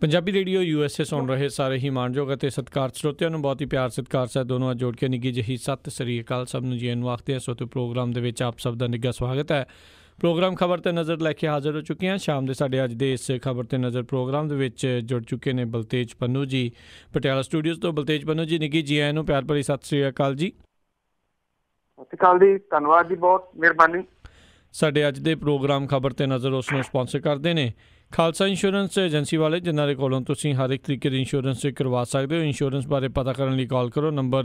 Punjabi radio USA ਸੁਣ ਰਹੇ ਸਾਰੇ ਹੀ ਮਾਣਯੋਗ ਅਤੇ ਸਤਿਕਾਰ ਸਰੋਤਿਆਂ ਨੂੰ ਬਹੁਤ ਹੀ ਪਿਆਰ ਸਤਿਕਾਰ ਸਾਹਿਬ ਦੋਨੋਂ ਜੋੜ ਕੇ ਨਿੱਘੀ ਜਿਹੀ ਸਤਿ ਸ੍ਰੀ ਅਕਾਲ ਸਭ ਨੂੰ ਜੀ ਨੂੰ ਆਖਦੇ ਹਾਂ। ਸੋ ਪ੍ਰੋਗਰਾਮ ਦੇ ਵਿੱਚ ਆਪ ਸਭ ਦਾ ਨਿੱਘਾ ਸਵਾਗਤ ਹੈ। ਪ੍ਰੋਗਰਾਮ ਖਬਰ 'ਤੇ ਨਜ਼ਰ ਲੈ ਕੇ ਹਾਜ਼ਰ ਹੋ ਚੁੱਕੇ ਹਾਂ। ਸ਼ਾਮ ਦੇ ਸਾਡੇ ਅੱਜ ਦੇ ਇਸ ਖਬਰ 'ਤੇ ਨਜ਼ਰ ਪ੍ਰੋਗਰਾਮ ਦੇ ਵਿੱਚ ਜੁੜ ਚੁੱਕੇ ਨੇ ਬਲਤੇਜ ਪੰਨੂ ਜੀ ਪਟਿਆਲਾ ਸਟੂਡੀਓਜ਼ ਤੋਂ। ਬਲਤੇਜ ਪੰਨੂ ਜੀ ਨਿੱਘੀ ਜੀ ਆਇਆਂ ਨੂੰ ਪਿਆਰ ਭਰੀ ਸਤਿ ਸ੍ਰੀ ਅਕਾਲ ਜੀ। ਸਤਿ ਸ਼੍ਰੀ ਅਕਾਲ ਜੀ, ਧੰਨਵਾਦ ਜੀ, ਬਹੁਤ ਮਿਹਰਬਾਨੀ। ਸਾਡੇ ਅੱਜ ਦੇ ਪ੍ਰੋਗਰਾਮ ਖਬਰ 'ਤੇ ਨਜ਼ਰ ਉਸ ਨੂੰ ਸਪਾਂਸਰ ਕਰਦੇ ਨੇ ਖਾਲਸਾ ਇੰਸ਼ੋਰੈਂਸ ਏਜੰਸੀ ਵਾਲੇ, ਜਿਨ੍ਹਾਂ ਦੇ ਕੋਲੋਂ ਤੁਸੀਂ ਹਰ ਇੱਕ ਤਰੀਕੇ ਦੀ ਇੰਸ਼ੋਰੈਂਸ ਕਰਵਾ ਸਕਦੇ ਹੋ। ਇੰਸ਼ੋਰੈਂਸ ਬਾਰੇ ਪਤਾ ਕਰਨ ਲਈ ਕਾਲ ਕਰੋ ਨੰਬਰ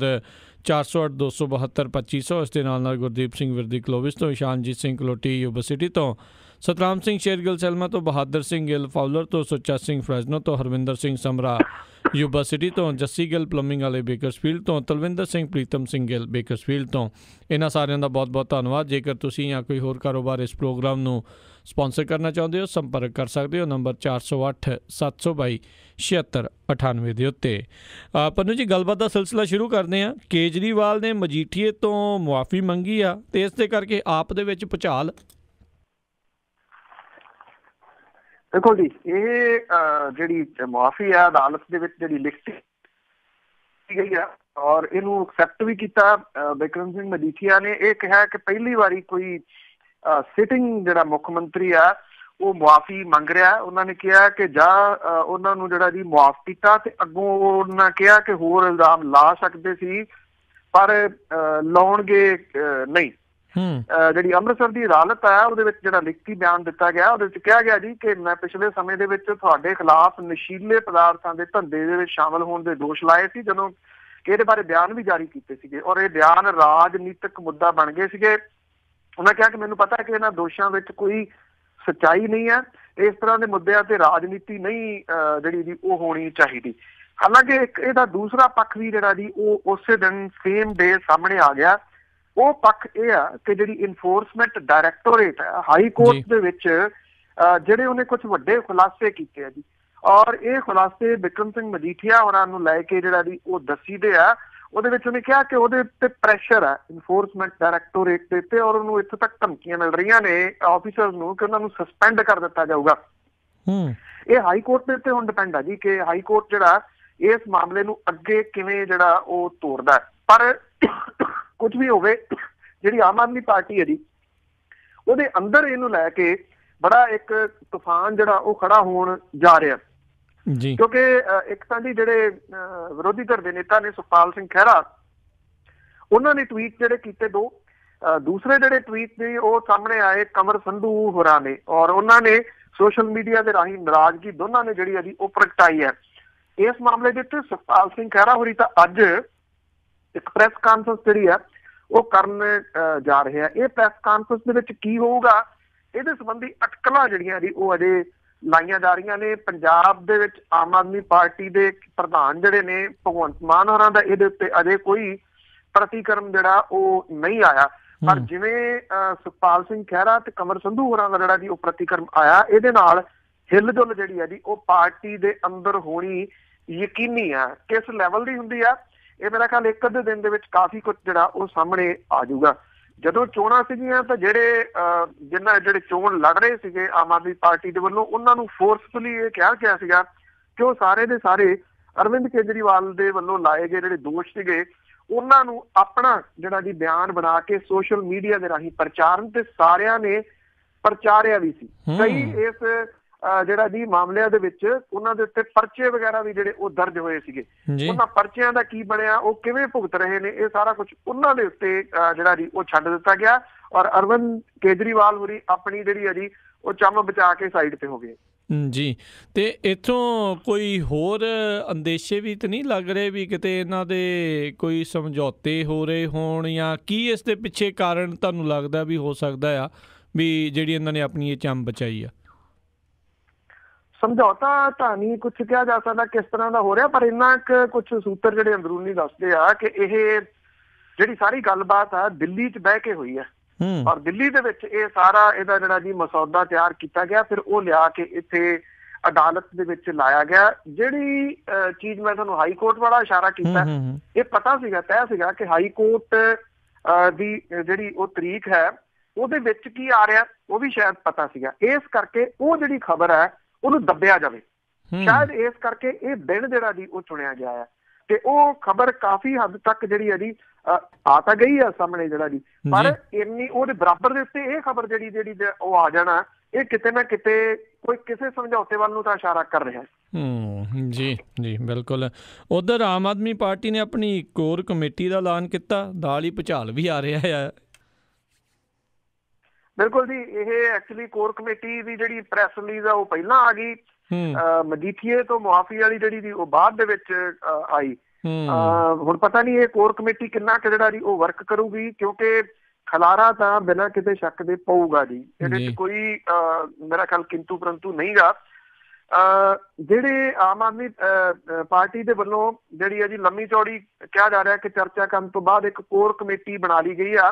408 272 2500। ਇਸ ਦੇ ਨਾਲ ਗੁਰਦੀਪ ਸਿੰਘ ਵਿਰਦੀ ਕਲੋਵਿਸ ਤੋਂ, ਇਸ਼ਾਨਜੀਤ ਸਿੰਘ ਕਲੋਟੀ ਯੂਬਾ ਸਿਟੀ ਤੋਂ, ਸਤਰਾਮ ਸਿੰਘ ਸ਼ੇਰਗਿੱਲ ਸੈਲਮਾ ਤੋਂ, ਬਹਾਦਰ ਸਿੰਘ ਗਿੱਲ ਫਾਊਲਰ ਤੋਂ, ਸੁੱਚਾ ਸਿੰਘ ਫਰੈਜ਼ਨੋ ਤੋਂ, ਹਰਵਿੰਦਰ ਸਿੰਘ ਸਮਰਾ ਯੂਬਾ ਸਿਟੀ ਤੋਂ, ਜੱਸੀ ਗਿੱਲ ਪਲੰਬਿੰਗ ਵਾਲੇ ਬੇਕਰਸਫੀਲਡ ਤੋਂ, ਤਲਵਿੰਦਰ ਸਿੰਘ ਪ੍ਰੀਤਮ ਸਿੰਘ ਗਿੱਲ ਬੇਕਰਸਫੀਲਡ ਤੋਂ। ਇਹਨਾਂ ਸਾਰਿਆਂ ਦਾ ਬਹੁਤ ਬਹੁਤ ਧੰਨਵਾਦ। ਜੇਕਰ ਤੁਸੀਂ ਜਾਂ ਕੋਈ ਹੋਰ ਕਾਰੋਬਾਰ ਇਸ ਪ੍ਰੋਗਰਾਮ ਨੂੰ ਸਪਾਂਸਰ ਕਰਨਾ ਚਾਹੁੰਦੇ ਹੋ, ਸੰਪਰਕ ਕਰ ਸਕਦੇ ਹੋ ਨੰਬਰ 408 722 7698 ਦੇ ਉੱਤੇ। ਪੰਨੂ ਜੀ, ਗੱਲਬਾਤ ਦਾ ਸਿਲਸਿਲਾ ਸ਼ੁਰੂ ਕਰਦੇ ਹਾਂ। ਕੇਜਰੀਵਾਲ ਨੇ ਮਜੀਠੀਏ ਤੋਂ ਮੁਆਫੀ ਮੰਗੀ ਆ ਅਤੇ ਇਸ ਦੇ ਕਰਕੇ ਆਪ ਦੇ ਵਿੱਚ ਭੁਚਾਲ। ਦੇਖੋ ਜੀ, ਇਹ ਜਿਹੜੀ ਮੁਆਫੀ ਆ ਅਦਾਲਤ ਦੇ ਵਿੱਚ ਜਿਹੜੀ ਲਿਖਤੀ ਗਈ ਆ ਔਰ ਇਹਨੂੰ ਐਕਸੈਪਟ ਵੀ ਕੀਤਾ ਬਿਕਰਮ ਸਿੰਘ ਮਜੀਠੀਆ ਨੇ। ਇਹ ਕਿਹਾ ਕਿ ਪਹਿਲੀ ਵਾਰੀ ਕੋਈ ਸਿਟਿੰਗ ਜਿਹੜਾ ਮੁੱਖ ਮੰਤਰੀ ਆ ਉਹ ਮੁਆਫੀ ਮੰਗ ਰਿਹਾ। ਉਹਨਾਂ ਨੇ ਕਿਹਾ ਕਿ ਜਾਂ ਉਹਨਾਂ ਨੂੰ ਜਿਹੜਾ ਜੀ ਮੁਆਫ ਕੀਤਾ ਤੇ ਅੱਗੋਂ ਉਹਨਾਂ ਕਿਹਾ ਕਿ ਹੋਰ ਇਲਜ਼ਾਮ ਲਾ ਸਕਦੇ ਸੀ ਪਰ ਲਾਉਣਗੇ ਨਹੀਂ। ਜਿਹੜੀ ਅੰਮ੍ਰਿਤਸਰ ਦੀ ਅਦਾਲਤ ਆ ਉਹਦੇ ਵਿੱਚ ਜਿਹੜਾ ਲਿਖਤੀ ਬਿਆਨ ਦਿੱਤਾ ਗਿਆ ਉਹਦੇ ਵਿੱਚ ਕਿਹਾ ਗਿਆ ਜੀ ਕਿ ਮੈਂ ਪਿਛਲੇ ਸਮੇਂ ਦੇ ਵਿੱਚ ਤੁਹਾਡੇ ਖਿਲਾਫ ਨਸ਼ੀਲੇ ਪਦਾਰਥਾਂ ਦੇ ਧੰਦੇ ਦੇ ਵਿੱਚ ਸ਼ਾਮਲ ਹੋਣ ਦੇ ਦੋਸ਼ ਲਾਏ ਸੀ, ਜਦੋਂ ਇਹਦੇ ਬਾਰੇ ਬਿਆਨ ਵੀ ਜਾਰੀ ਕੀਤੇ ਸੀਗੇ ਔਰ ਇਹ ਬਿਆਨ ਰਾਜਨੀਤਿਕ ਮੁੱਦਾ ਬਣ ਗਏ ਸੀਗੇ। ਉਹਨਾਂ ਕਿਹਾ ਕਿ ਮੈਨੂੰ ਪਤਾ ਹੈ ਕਿ ਇਹਨਾਂ ਦੋਸ਼ਾਂ ਵਿੱਚ ਕੋਈ ਸੱਚਾਈ ਨਹੀਂ ਹੈ, ਇਸ ਤਰ੍ਹਾਂ ਦੇ ਮੁੱਦਿਆਂ ਤੇ ਰਾਜਨੀਤੀ ਨਹੀਂ ਜਿਹੜੀ ਜੀ ਉਹ ਹੋਣੀ ਚਾਹੀਦੀ। ਹਾਲਾਂਕਿ ਇੱਕ ਇਹਦਾ ਦੂਸਰਾ ਪੱਖ ਵੀ ਜਿਹੜਾ ਜੀ ਉਹ ਉਸੇ ਦਿਨ ਸੇਮ ਡੇ ਸਾਹਮਣੇ ਆ ਗਿਆ। ਉਹ ਪੱਖ ਇਹ ਆ ਕਿ ਜਿਹੜੀ ਇਨਫੋਰਸਮੈਂਟ ਡਾਇਰੈਕਟੋਰੇਟ ਹੈ ਹਾਈ ਕੋਰਟ ਦੇ ਵਿੱਚ ਜਿਹੜੇ ਉਹਨੇ ਕੁਝ ਵੱਡੇ ਖੁਲਾਸੇ ਕੀਤੇ ਆ ਜੀ ਔਰ ਇਹ ਖੁਲਾਸੇ ਬਿਕਰਮ ਸਿੰਘ ਮਜੀਠੀਆ ਹੋਰਾਂ ਨੂੰ ਲੈ ਕੇ ਜਿਹੜਾ ਜੀ ਉਹ ਦੱਸੀਦੇ ਆ। ਉਹਦੇ ਵਿੱਚ ਉਹਨੇ ਕਿਹਾ ਕਿ ਉਹਦੇ ਉੱਤੇ ਪ੍ਰੈਸ਼ਰ ਹੈ ਇਨਫੋਰਸਮੈਂਟ ਡਾਇਰੈਕਟੋਰੇਟ ਦੇ ਉੱਤੇ ਔਰ ਉਹਨੂੰ ਇੱਥੋਂ ਤੱਕ ਧਮਕੀਆਂ ਮਿਲ ਰਹੀਆਂ ਨੇ ਆਫੀਸਰਸ ਨੂੰ ਕਿ ਉਹਨਾਂ ਨੂੰ ਸਸਪੈਂਡ ਕਰ ਦਿੱਤਾ ਜਾਊਗਾ। ਇਹ ਹਾਈ ਕੋਰਟ ਦੇ ਉੱਤੇ ਹੁਣ ਡਿਪੈਂਡ ਆ ਜੀ ਕਿ ਹਾਈ ਕੋਰਟ ਜਿਹੜਾ ਇਸ ਮਾਮਲੇ ਨੂੰ ਅੱਗੇ ਕਿਵੇਂ ਜਿਹੜਾ ਉਹ ਤੋਰਦਾ। ਪਰ ਕੁਝ ਵੀ ਹੋਵੇ, ਜਿਹੜੀ ਆਮ ਆਦਮੀ ਪਾਰਟੀ ਹੈ ਜੀ ਉਹਦੇ ਅੰਦਰ ਇਹਨੂੰ ਲੈ ਕੇ ਬੜਾ ਇੱਕ ਤੂਫਾਨ ਜਿਹੜਾ ਉਹ ਖੜਾ ਹੋਣ ਜਾ ਰਿਹਾ ਜੀ। ਕਿਉਂਕਿ ਇੱਕ ਤਾਂ ਜੀ ਜਿਹੜੇ ਵਿਰੋਧੀ ਧਿਰ ਦੇ ਨੇਤਾ ਨੇ ਸੁਖਪਾਲ ਸਿੰਘ ਖਹਿਰਾ, ਉਹਨਾਂ ਨੇ ਟਵੀਟ ਜਿਹੜੇ ਕੀਤੇ ਦੋ। ਦੂਸਰੇ ਜਿਹੜੇ ਟਵੀਟ ਨੇ ਉਹ ਸਾਹਮਣੇ ਆਏ ਕੰਵਰ ਸੰਧੂ ਹੋਰਾਂ ਨੇ ਔਰ ਉਹਨਾਂ ਨੇ ਸੋਸ਼ਲ ਮੀਡੀਆ ਦੇ ਰਾਹੀਂ ਨਾਰਾਜ਼ਗੀ ਦੋਨਾਂ ਨੇ ਜਿਹੜੀ ਆ ਜੀ ਉਹ ਪ੍ਰਗਟਾਈ ਹੈ ਇਸ ਮਾਮਲੇ ਦੇ ਉੱਤੇ। ਸੁਖਪਾਲ ਸਿੰਘ ਖਹਿਰਾ ਹੋਰੀ ਤਾਂ ਅੱਜ ਇੱਕ ਪ੍ਰੈਸ ਕਾਨਫਰੰਸ ਜਿਹੜੀ ਆ ਉਹ ਕਰਨ ਜਾ ਰਹੇ ਆ। ਇਹ ਪ੍ਰੈਸ ਕਾਨਫਰੰਸ ਦੇ ਵਿੱਚ ਕੀ ਹੋਊਗਾ ਇਹਦੇ ਸੰਬੰਧੀ ਅਟਕਲਾਂ ਜਿਹੜੀਆਂ ਜੀ ਉਹ ਅਜੇ ਲਾਈਆਂ ਜਾ ਰਹੀਆਂ ਨੇ। ਪੰਜਾਬ ਦੇ ਵਿੱਚ ਆਮ ਆਦਮੀ ਪਾਰਟੀ ਦੇ ਪ੍ਰਧਾਨ ਜਿਹੜੇ ਨੇ ਭਗਵੰਤ ਮਾਨ ਹੋਰਾਂ ਦਾ ਇਹਦੇ ਉੱਤੇ ਅਜੇ ਕੋਈ ਪ੍ਰਤੀਕਰਮ ਜਿਹੜਾ ਉਹ ਨਹੀਂ ਆਇਆ। ਪਰ ਜਿਵੇਂ ਸੁਖਪਾਲ ਸਿੰਘ ਖਹਿਰਾ ਤੇ ਕੰਵਰ ਸੰਧੂ ਹੋਰਾਂ ਦਾ ਜਿਹੜਾ ਜੀ ਉਹ ਪ੍ਰਤੀਕਰਮ ਆਇਆ, ਇਹਦੇ ਨਾਲ ਹਿਲਜੁਲ ਜਿਹੜੀ ਆ ਜੀ ਉਹ ਪਾਰਟੀ ਦੇ ਅੰਦਰ ਹੋਣੀ ਯਕੀਨੀ ਆ। ਕਿਸ ਲੈਵਲ ਦੀ ਹੁੰਦੀ ਆ ਇਹ ਮੇਰਾ ਖਿਆਲ ਇੱਕ ਅੱਧੇ ਦਿਨ ਦੇ ਵਿੱਚ ਕਾਫੀ ਕੁਝ ਜਿਹੜਾ ਉਹ ਸਾਹਮਣੇ ਆ ਜਾਊਗਾ। ਜਦੋਂ ਚੋਣਾਂ ਸੀਗੀਆਂ ਤਾਂ ਜਿਹੜੇ ਚੋਣ ਲੜ ਰਹੇ ਸੀਗੇ ਆਮ ਆਦਮੀ ਪਾਰਟੀ ਦੇ ਵੱਲੋਂ, ਉਹਨਾਂ ਨੂੰ ਫੋਰਸਫੁਲੀ ਇਹ ਕਿਹਾ ਗਿਆ ਸੀਗਾ ਕਿ ਉਹ ਸਾਰੇ ਦੇ ਸਾਰੇ ਅਰਵਿੰਦ ਕੇਜਰੀਵਾਲ ਦੇ ਵੱਲੋਂ ਲਾਏ ਗਏ ਜਿਹੜੇ ਦੋਸ਼ ਸੀਗੇ ਉਹਨਾਂ ਨੂੰ ਆਪਣਾ ਜਿਹੜਾ ਜੀ ਬਿਆਨ ਬਣਾ ਕੇ ਸੋਸ਼ਲ ਮੀਡੀਆ ਦੇ ਰਾਹੀਂ ਪ੍ਰਚਾਰਨ, ਤੇ ਸਾਰਿਆਂ ਨੇ ਪ੍ਰਚਾਰਿਆ ਵੀ ਸੀ। ਕਈ ਇਸ ਜਿਹੜਾ ਜੀ ਮਾਮਲਿਆਂ ਦੇ ਵਿੱਚ ਉਹਨਾਂ ਦੇ ਉੱਤੇ ਪਰਚੇ ਵਗੈਰਾ ਵੀ ਜਿਹੜੇ ਉਹ ਦਰਜ ਹੋਏ ਸੀਗੇ। ਉਹਨਾਂ ਪਰਚਿਆਂ ਦਾ ਕੀ ਬਣਿਆ, ਉਹ ਕਿਵੇਂ ਭੁਗਤ ਰਹੇ ਨੇ, ਇਹ ਸਾਰਾ ਕੁਝ ਉਹਨਾਂ ਦੇ ਉੱਤੇ ਜਿਹੜਾ ਜੀ ਉਹ ਛੱਡ ਦਿੱਤਾ ਗਿਆ ਔਰ ਅਰਵਿੰਦ ਕੇਜਰੀਵਾਲ ਹੋਰੀ ਆਪਣੀ ਜਿਹੜੀ ਹੈ ਜੀ ਉਹ ਚੰਮ ਬਚਾ ਕੇ ਸਾਈਡ ਤੇ ਹੋ ਗਏ ਜੀ। ਤੇ ਇੱਥੋਂ ਕੋਈ ਹੋਰ ਅੰਦੇਸ਼ੇ ਵੀ ਤਾਂ ਨਹੀਂ ਲੱਗ ਰਹੇ ਵੀ ਕਿਤੇ ਇਹਨਾਂ ਦੇ ਕੋਈ ਸਮਝੌਤੇ ਹੋ ਰਹੇ ਹੋਣ, ਜਾਂ ਕੀ ਇਸ ਦੇ ਪਿੱਛੇ ਕਾਰਨ ਤੁਹਾਨੂੰ ਲੱਗਦਾ ਵੀ ਹੋ ਸਕਦਾ ਆ ਵੀ ਜਿਹੜੀ ਇਹਨਾਂ ਨੇ ਆਪਣੀ ਇਹ ਚੰਮ ਬਚਾਈ ਆ? ਸਮਝੌਤਾ ਤਾਂ ਨਹੀਂ ਕੁਛ ਕਿਹਾ ਜਾ ਸਕਦਾ ਕਿਸ ਤਰ੍ਹਾਂ ਦਾ ਹੋ ਰਿਹਾ, ਪਰ ਇੰਨਾ ਕੁ ਕੁਛ ਸੂਤਰ ਜਿਹੜੇ ਅੰਦਰੂਨੀ ਦੱਸਦੇ ਆ ਕਿ ਇਹ ਜਿਹੜੀ ਸਾਰੀ ਗੱਲਬਾਤ ਆ ਦਿੱਲੀ 'ਚ ਬਹਿ ਕੇ ਹੋਈ ਹੈ ਔਰ ਦਿੱਲੀ ਦੇ ਵਿੱਚ ਇਹ ਸਾਰਾ ਇਹਦਾ ਜਿਹੜਾ ਜੀ ਮਸੌਦਾ ਤਿਆਰ ਕੀਤਾ ਗਿਆ, ਫਿਰ ਉਹ ਲਿਆ ਕੇ ਇੱਥੇ ਅਦਾਲਤ ਦੇ ਵਿੱਚ ਲਾਇਆ ਗਿਆ। ਜਿਹੜੀ ਚੀਜ਼ ਮੈਂ ਤੁਹਾਨੂੰ ਹਾਈ ਕੋਰਟ ਵਾਲਾ ਇਸ਼ਾਰਾ ਕੀਤਾ, ਇਹ ਪਤਾ ਸੀਗਾ, ਤੈਅ ਸੀਗਾ ਕਿ ਹਾਈ ਕੋਰਟ ਦੀ ਜਿਹੜੀ ਉਹ ਤਰੀਕ ਹੈ ਉਹਦੇ ਵਿੱਚ ਕੀ ਆ ਰਿਹਾ ਉਹ ਵੀ ਸ਼ਾਇਦ ਪਤਾ ਸੀਗਾ। ਇਸ ਕਰਕੇ ਉਹ ਜਿਹੜੀ ਖਬਰ ਹੈ ਉਹਨੂੰ ਦੱਬਿਆ ਜਾਵੇ शायद इस करके ये दिन जिहड़ा जी वो चुनिया गया है ते वो खबर काफी हद तक जिहड़ी है जी आ तां गई है सामने जिहड़ा जी, पर इन्नी ਉਹਦੇ बराबर ਦੇ ਉੱਤੇ ਇਹ खबर ਜਿਹੜੀ ਉਹ ਆ ਜਾਣਾ ਇਹ ਕਿਤੇ ਨਾ ਕਿਤੇ ਕੋਈ ਕਿਸੇ ਸਮਝੌਤੇ ਵੱਲ ਨੂੰ ਤਾਂ ਇਸ਼ਾਰਾ ਕਰ ਰਿਹਾ ਹੈ। ਜੀ ਬਿਲਕੁਲ। ਉਧਰ ਆਮ ਆਦਮੀ ਪਾਰਟੀ ਨੇ ਆਪਣੀ ਕੋਰ ਕਮੇਟੀ ਦਾ ਐਲਾਨ ਕੀਤਾ, ਨਾਲ ਹੀ ਭੁਚਾਲ ਵੀ ਆ ਰਿਹਾ ਹੈ। ਬਿਲਕੁਲ ਜੀ, ਇਹ ਐਕਚੁਅਲੀ ਕੋਰ ਕਮੇਟੀ ਦੀ ਜਿਹੜੀ ਪ੍ਰੈਸ ਰਿਲੀਜ਼ ਆ ਉਹ ਪਹਿਲਾਂ ਆ ਗਈ, ਮਜੀਠੀਏ ਤੋਂ ਮੁਆਫੀ ਵਾਲੀ ਜਿਹੜੀ ਦੀ ਉਹ ਬਾਅਦ ਦੇ ਵਿੱਚ ਆਈ। ਹੁਣ ਪਤਾ ਨਹੀਂ ਇਹ ਕੋਰ ਕਮੇਟੀ ਕਿੰਨਾ ਕੁ ਜਿਹੜਾ ਜੀ ਉਹ ਵਰਕ ਕਰੂਗੀ, ਕਿਉਂਕਿ ਖਲਾਰਾ ਤਾਂ ਬਿਨਾਂ ਕਿਤੇ ਸ਼ੱਕ ਦੇ ਪਊਗਾ ਜੀ, ਇਹਦੇ 'ਚ ਕੋਈ ਮੇਰਾ ਖਿਆਲ ਕਿੰਤੂ ਪਰੰਤੂ ਨਹੀਂ ਗਾ। ਜਿਹੜੇ ਆਮ ਆਦਮੀ ਪਾਰਟੀ ਦੇ ਵੱਲੋਂ ਜਿਹੜੀ ਹੈ ਜੀ ਲੰਮੀ ਚੌੜੀ ਕਿਹਾ ਜਾ ਰਿਹਾ ਕਿ ਚਰਚਾ ਕਰਨ ਤੋਂ ਬਾਅਦ ਇੱਕ ਕੋਰ ਕਮੇਟੀ ਬਣਾ ਲਈ ਗਈ ਆ।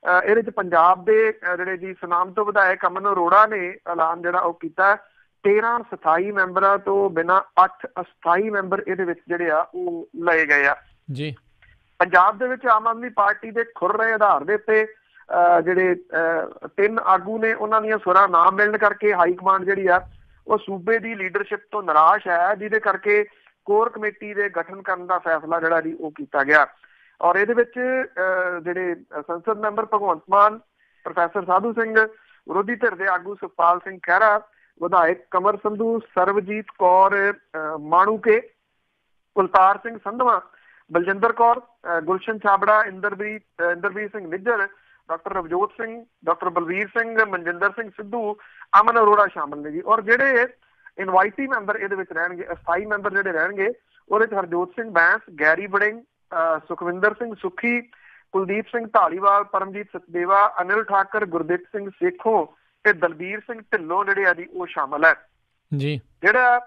ਇਹਦੇ 'ਚ ਪੰਜਾਬ ਦੇ ਜਿਹੜੇ ਜੀ ਸੁਨਾਮ ਤੋਂ ਵਿਧਾਇਕ ਅਮਨ ਅਰੋੜਾ ਨੇ ਐਲਾਨ ਜਿਹੜਾ ਉਹ ਕੀਤਾ, 13 ਸਥਾਈ ਮੈਂਬਰਾਂ ਤੋਂ ਬਿਨਾਂ 8 ਅਸਥਾਈ ਮੈਂਬਰ ਇਹਦੇ ਵਿੱਚ ਜਿਹੜੇ ਆ ਉਹ ਲਏ ਗਏ ਆ ਜੀ। ਪੰਜਾਬ ਦੇ ਵਿੱਚ ਆਮ ਆਦਮੀ ਪਾਰਟੀ ਦੇ ਖੁਰ ਰਹੇ ਆਧਾਰ ਦੇ ਉੱਤੇ ਜਿਹੜੇ 3 ਆਗੂ ਨੇ ਉਹਨਾਂ ਦੀਆਂ ਸੁਰਾਂ ਨਾ ਮਿਲਣ ਕਰਕੇ ਹਾਈ ਕਮਾਂਡ ਜਿਹੜੀ ਆ ਉਹ ਸੂਬੇ ਦੀ ਲੀਡਰਸ਼ਿਪ ਤੋਂ ਨਿਰਾਸ਼ ਹੈ, ਜਿਹਦੇ ਕਰਕੇ ਕੋਰ ਕਮੇਟੀ ਦੇ ਗਠਨ ਕਰਨ ਦਾ ਫੈਸਲਾ ਜਿਹੜਾ ਜੀ ਉਹ ਕੀਤਾ ਗਿਆ। ਔਰ ਇਹਦੇ ਵਿੱਚ ਜਿਹੜੇ ਸੰਸਦ ਮੈਂਬਰ ਭਗਵੰਤ ਮਾਨ, ਪ੍ਰੋਫੈਸਰ ਸਾਧੂ ਸਿੰਘ, ਵਿਰੋਧੀ ਧਿਰ ਦੇ ਆਗੂ ਸੁਖਪਾਲ ਸਿੰਘ ਖਹਿਰਾ, ਵਿਧਾਇਕ ਕੰਵਰ ਸੰਧੂ, ਸਰਬਜੀਤ ਕੌਰ ਮਾਣੂਕੇ, ਕੁਲਤਾਰ ਸਿੰਘ ਸੰਧਵਾਂ, ਬਲਜਿੰਦਰ ਕੌਰ, ਗੁਲਸ਼ਨ ਛਾਬੜਾ, ਇੰਦਰਬੀਰ ਸਿੰਘ ਨਿੱਜਰ, ਡਾਕਟਰ ਰਵਜੋਤ ਸਿੰਘ, ਡਾਕਟਰ ਬਲਵੀਰ ਸਿੰਘ, ਮਨਜਿੰਦਰ ਸਿੰਘ ਸਿੱਧੂ, ਅਮਨ ਅਰੋੜਾ ਸ਼ਾਮਲ ਨੇ ਜੀ। ਔਰ ਜਿਹੜੇ ਇਨਵਾਈਟੀ ਮੈਂਬਰ ਇਹਦੇ ਵਿੱਚ ਰਹਿਣਗੇ, ਅਸਥਾਈ ਮੈਂਬਰ ਜਿਹੜੇ ਰਹਿਣਗੇ, ਉਹਦੇ 'ਚ ਹਰਜੋਤ ਸਿੰਘ ਬੈਂਸ, ਗੈਰੀ ਬੜਿੰਗ, ਸੁਖਵਿੰਦਰ ਸਿੰਘ ਸੁੱਖੀ, ਕੁਲਦੀਪ ਸਿੰਘ ਢਾਲੀਵਾਲ, ਪਰਮਜੀਤ ਸਚਦੇਵਾ, ਅਨਿਲ ਠਾਕਰ, ਗੁਰਦੀਪ ਸਿੰਘ ਸੇਖੋਂ ਤੇ ਦਲਬੀਰ ਸਿੰਘ ਢਿੱਲੋਂ ਜਿਹੜੇ ਆ ਜੀ ਉਹ ਸ਼ਾਮਲ ਹੈ ਜੀ। ਜਿਹੜਾ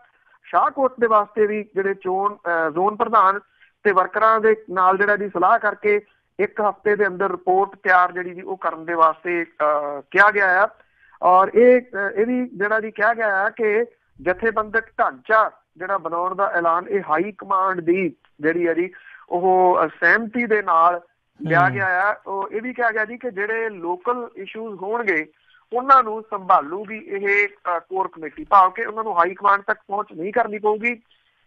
ਸ਼ਾਹਕੋਟ ਦੇ ਵਾਸਤੇ ਵੀ ਜਿਹੜੇ ਜ਼ੋਨ ਪ੍ਰਧਾਨ ਤੇ ਵਰਕਰਾਂ ਦੇ ਨਾਲ ਜਿਹੜਾ ਜੀ ਸਲਾਹ ਕਰਕੇ 1 ਹਫ਼ਤੇ ਦੇ ਅੰਦਰ ਰਿਪੋਰਟ ਤਿਆਰ ਜਿਹੜੀ ਜੀ ਉਹ ਕਰਨ ਦੇ ਵਾਸਤੇ ਕਿਹਾ ਗਿਆ ਆ। ਔਰ ਇਹ ਵੀ ਜਿਹੜਾ ਜੀ ਕਿਹਾ ਗਿਆ ਹੈ ਕਿ ਜਥੇਬੰਦਕ ਢਾਂਚਾ ਜਿਹੜਾ ਬਣਾਉਣ ਦਾ ਐਲਾਨ ਇਹ ਹਾਈ ਕਮਾਂਡ ਦੀ ਜਿਹੜੀ ਹੈ ਜੀ ਉਹ ਸਹਿਮਤੀ ਦੇ ਨਾਲ ਲਿਆ ਗਿਆ ਆ। ਉਹ ਇਹ ਵੀ ਕਿਹਾ ਗਿਆ ਜੀ ਕਿ ਜਿਹੜੇ ਲੋਕਲ ਇਸ਼ੂਜ਼ ਹੋਣਗੇ ਉਹਨਾਂ ਨੂੰ ਸੰਭਾਲੂਗੀ ਇਹ ਕੋਰ ਕਮੇਟੀ, ਭਾਵ ਕਿ ਉਹਨਾਂ ਨੂੰ ਹਾਈ ਕਮਾਂਡ ਤੱਕ ਪਹੁੰਚ ਨਹੀਂ ਕਰਨੀ ਪਊਗੀ।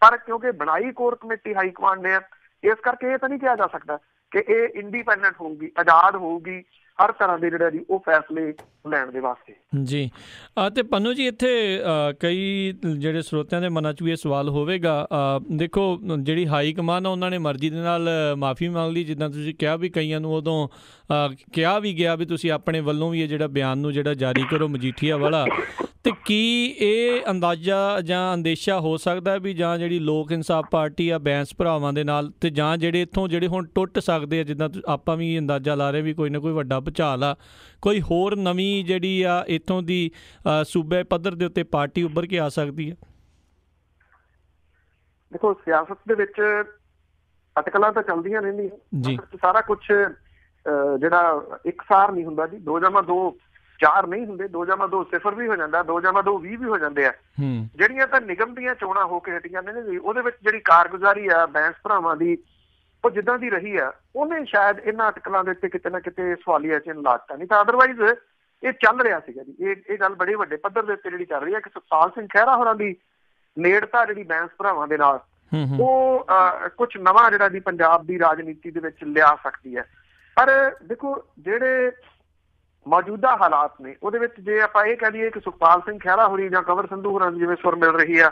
ਪਰ ਕਿਉਂਕਿ ਬਣਾਈ ਕੋਰ ਕਮੇਟੀ ਹਾਈ ਕਮਾਂਡ ਨੇ, ਇਸ ਕਰਕੇ ਇਹ ਤਾਂ ਨਹੀਂ ਕਿਹਾ ਜਾ ਸਕਦਾ ਕਿ ਇਹ ਇੰਡੀਪੈਂਡੈਂਟ ਹੋਊਗੀ, ਆਜ਼ਾਦ ਹੋਊਗੀ ਹਰ ਤਰ੍ਹਾਂ ਦੇ ਜਿਹੜਾ ਜੀ ਉਹ ਫੈਸਲੇ ਲੈਣ ਦੇ ਵਾਸਤੇ ਜੀ। ਤੇ ਪੰਨੂ ਜੀ, ਇੱਥੇ ਕਈ ਜਿਹੜੇ ਸਰੋਤਿਆਂ ਦੇ ਮਨਾਂ 'ਚ ਵੀ ਇਹ ਸਵਾਲ ਹੋਵੇਗਾ, ਦੇਖੋ ਜਿਹੜੀ ਹਾਈ ਕਮਾਨ ਆ ਉਹਨਾਂ ਨੇ ਮਰਜ਼ੀ ਦੇ ਨਾਲ ਮਾਫੀ ਮੰਗ ਲਈ, ਜਿੱਦਾਂ ਤੁਸੀਂ ਕਿਹਾ ਵੀ ਕਈਆਂ ਨੂੰ ਉਦੋਂ ਕਿਹਾ ਵੀ ਗਿਆ ਵੀ ਤੁਸੀਂ ਆਪਣੇ ਵੱਲੋਂ ਵੀ ਇਹ ਜਿਹੜਾ ਬਿਆਨ ਨੂੰ ਜਿਹੜਾ ਜਾਰੀ ਕਰੋ ਮਜੀਠੀਆ ਵਾਲਾ, ਤੇ ਕੀ ਇਹ ਅੰਦਾਜ਼ਾ ਜਾਂ ਅੰਦੇਸ਼ਾ ਹੋ ਸਕਦਾ ਵੀ ਜਾਂ ਜਿਹੜੀ ਲੋਕ ਇਨਸਾਫ ਪਾਰਟੀ ਆ ਬੈਂਸ ਭਰਾਵਾਂ ਦੇ ਨਾਲ, ਤੇ ਜਾਂ ਜਿਹੜੇ ਇੱਥੋਂ ਜਿਹੜੇ ਹੁਣ ਟੁੱਟ ਸਕਦੇ ਆ, ਜਿੱਦਾਂ ਆਪਾਂ ਵੀ ਅੰਦਾਜ਼ਾ ਲਾ ਰਹੇ ਵੀ ਕੋਈ ਨਾ ਕੋਈ ਵੱਡਾ ਭੁਚਾਲ ਆ, ਕੋਈ ਹੋਰ ਨਵੀਂ ਜਿਹੜੀ ਆ ਇੱਥੋਂ ਦੀ ਸੂਬੇ ਪੱਧਰ ਦੇ ਉੱਤੇ ਪਾਰਟੀ ਉੱਭਰ ਕੇ ਆ ਸਕਦੀ ਹੈ? ਦੇਖੋ, ਸਿਆਸਤ ਦੇ ਵਿੱਚ ਅਟਕਲਾਂ ਤਾਂ ਚੱਲਦੀਆਂ ਰਹਿੰਦੀਆਂ ਜੀ, ਸਾਰਾ ਕੁਛ ਜਿਹੜਾ ਇੱਕਸਾਰ ਨਹੀਂ ਹੁੰਦਾ ਜੀ। 2+2 4 ਨਹੀਂ ਹੁੰਦੇ, 2+2 0 ਵੀ ਹੋ ਜਾਂਦਾ, 2+2 20 ਵੀ ਹੋ ਜਾਂਦੇ ਆ। ਜਿਹੜੀਆਂ ਤਾਂ ਨਿਗਮ ਦੀਆਂ ਚੋਣਾਂ ਹੋ ਕੇ ਹਟੀਆਂ ਨੇ ਜੀ, ਉਹਦੇ ਵਿੱਚ ਜਿਹੜੀ ਕਾਰਗੁਜ਼ਾਰੀ ਆ ਬੈਂਸ ਭਰਾਵਾਂ ਦੀ ਉਹ ਜਿੱਦਾਂ ਦੀ ਰਹੀ ਆ, ਉਹਨੇ ਸ਼ਾਇਦ ਇਹਨਾਂ ਅਟਕਲਾਂ ਦੇ ਉੱਤੇ ਕਿਤੇ ਨਾ ਕਿਤੇ ਸਵਾਲੀਆ ਚਿੰਨ੍ਹ ਲਾ ਦਿੱਤਾ। ਨਹੀਂ ਤਾਂ ਅਦਰਵਾਈਜ਼ ਇਹ ਚੱਲ ਰਿਹਾ ਸੀਗਾ ਜੀ। ਇਹ ਗੱਲ ਬੜੇ ਵੱਡੇ ਪੱਧਰ ਦੇ ਉੱਤੇ ਜਿਹੜੀ ਚੱਲ ਰਹੀ ਹੈ ਕਿ ਸੁਖਪਾਲ ਸਿੰਘ ਖਹਿਰਾ ਹੋਰਾਂ ਦੀ ਨੇੜਤਾ ਜਿਹੜੀ ਬੈਂਸ ਭਰਾਵਾਂ ਦੇ ਨਾਲ ਉਹ ਕੁਛ ਨਵਾਂ ਜਿਹੜਾ ਜੀ ਪੰਜਾਬ ਦੀ ਰਾਜਨੀਤੀ ਦੇ ਵਿੱਚ ਲਿਆ ਸਕਦੀ ਹੈ। ਪਰ ਦੇਖੋ, ਜਿਹੜੇ ਮੌਜੂਦਾ ਹਾਲਾਤ ਨੇ ਉਹਦੇ ਵਿੱਚ ਜੇ ਆਪਾਂ ਇਹ ਕਹਿ ਦਈਏ ਕਿ ਸੁਖਪਾਲ ਸਿੰਘ ਖਹਿਰਾ ਹੋਰੀ ਜਾਂ ਕੰਵਰ ਸੰਧੂ ਹੋਰਾਂ ਦੀ ਜਿਵੇਂ ਸੁਰ ਮਿਲ ਰਹੀ ਆ,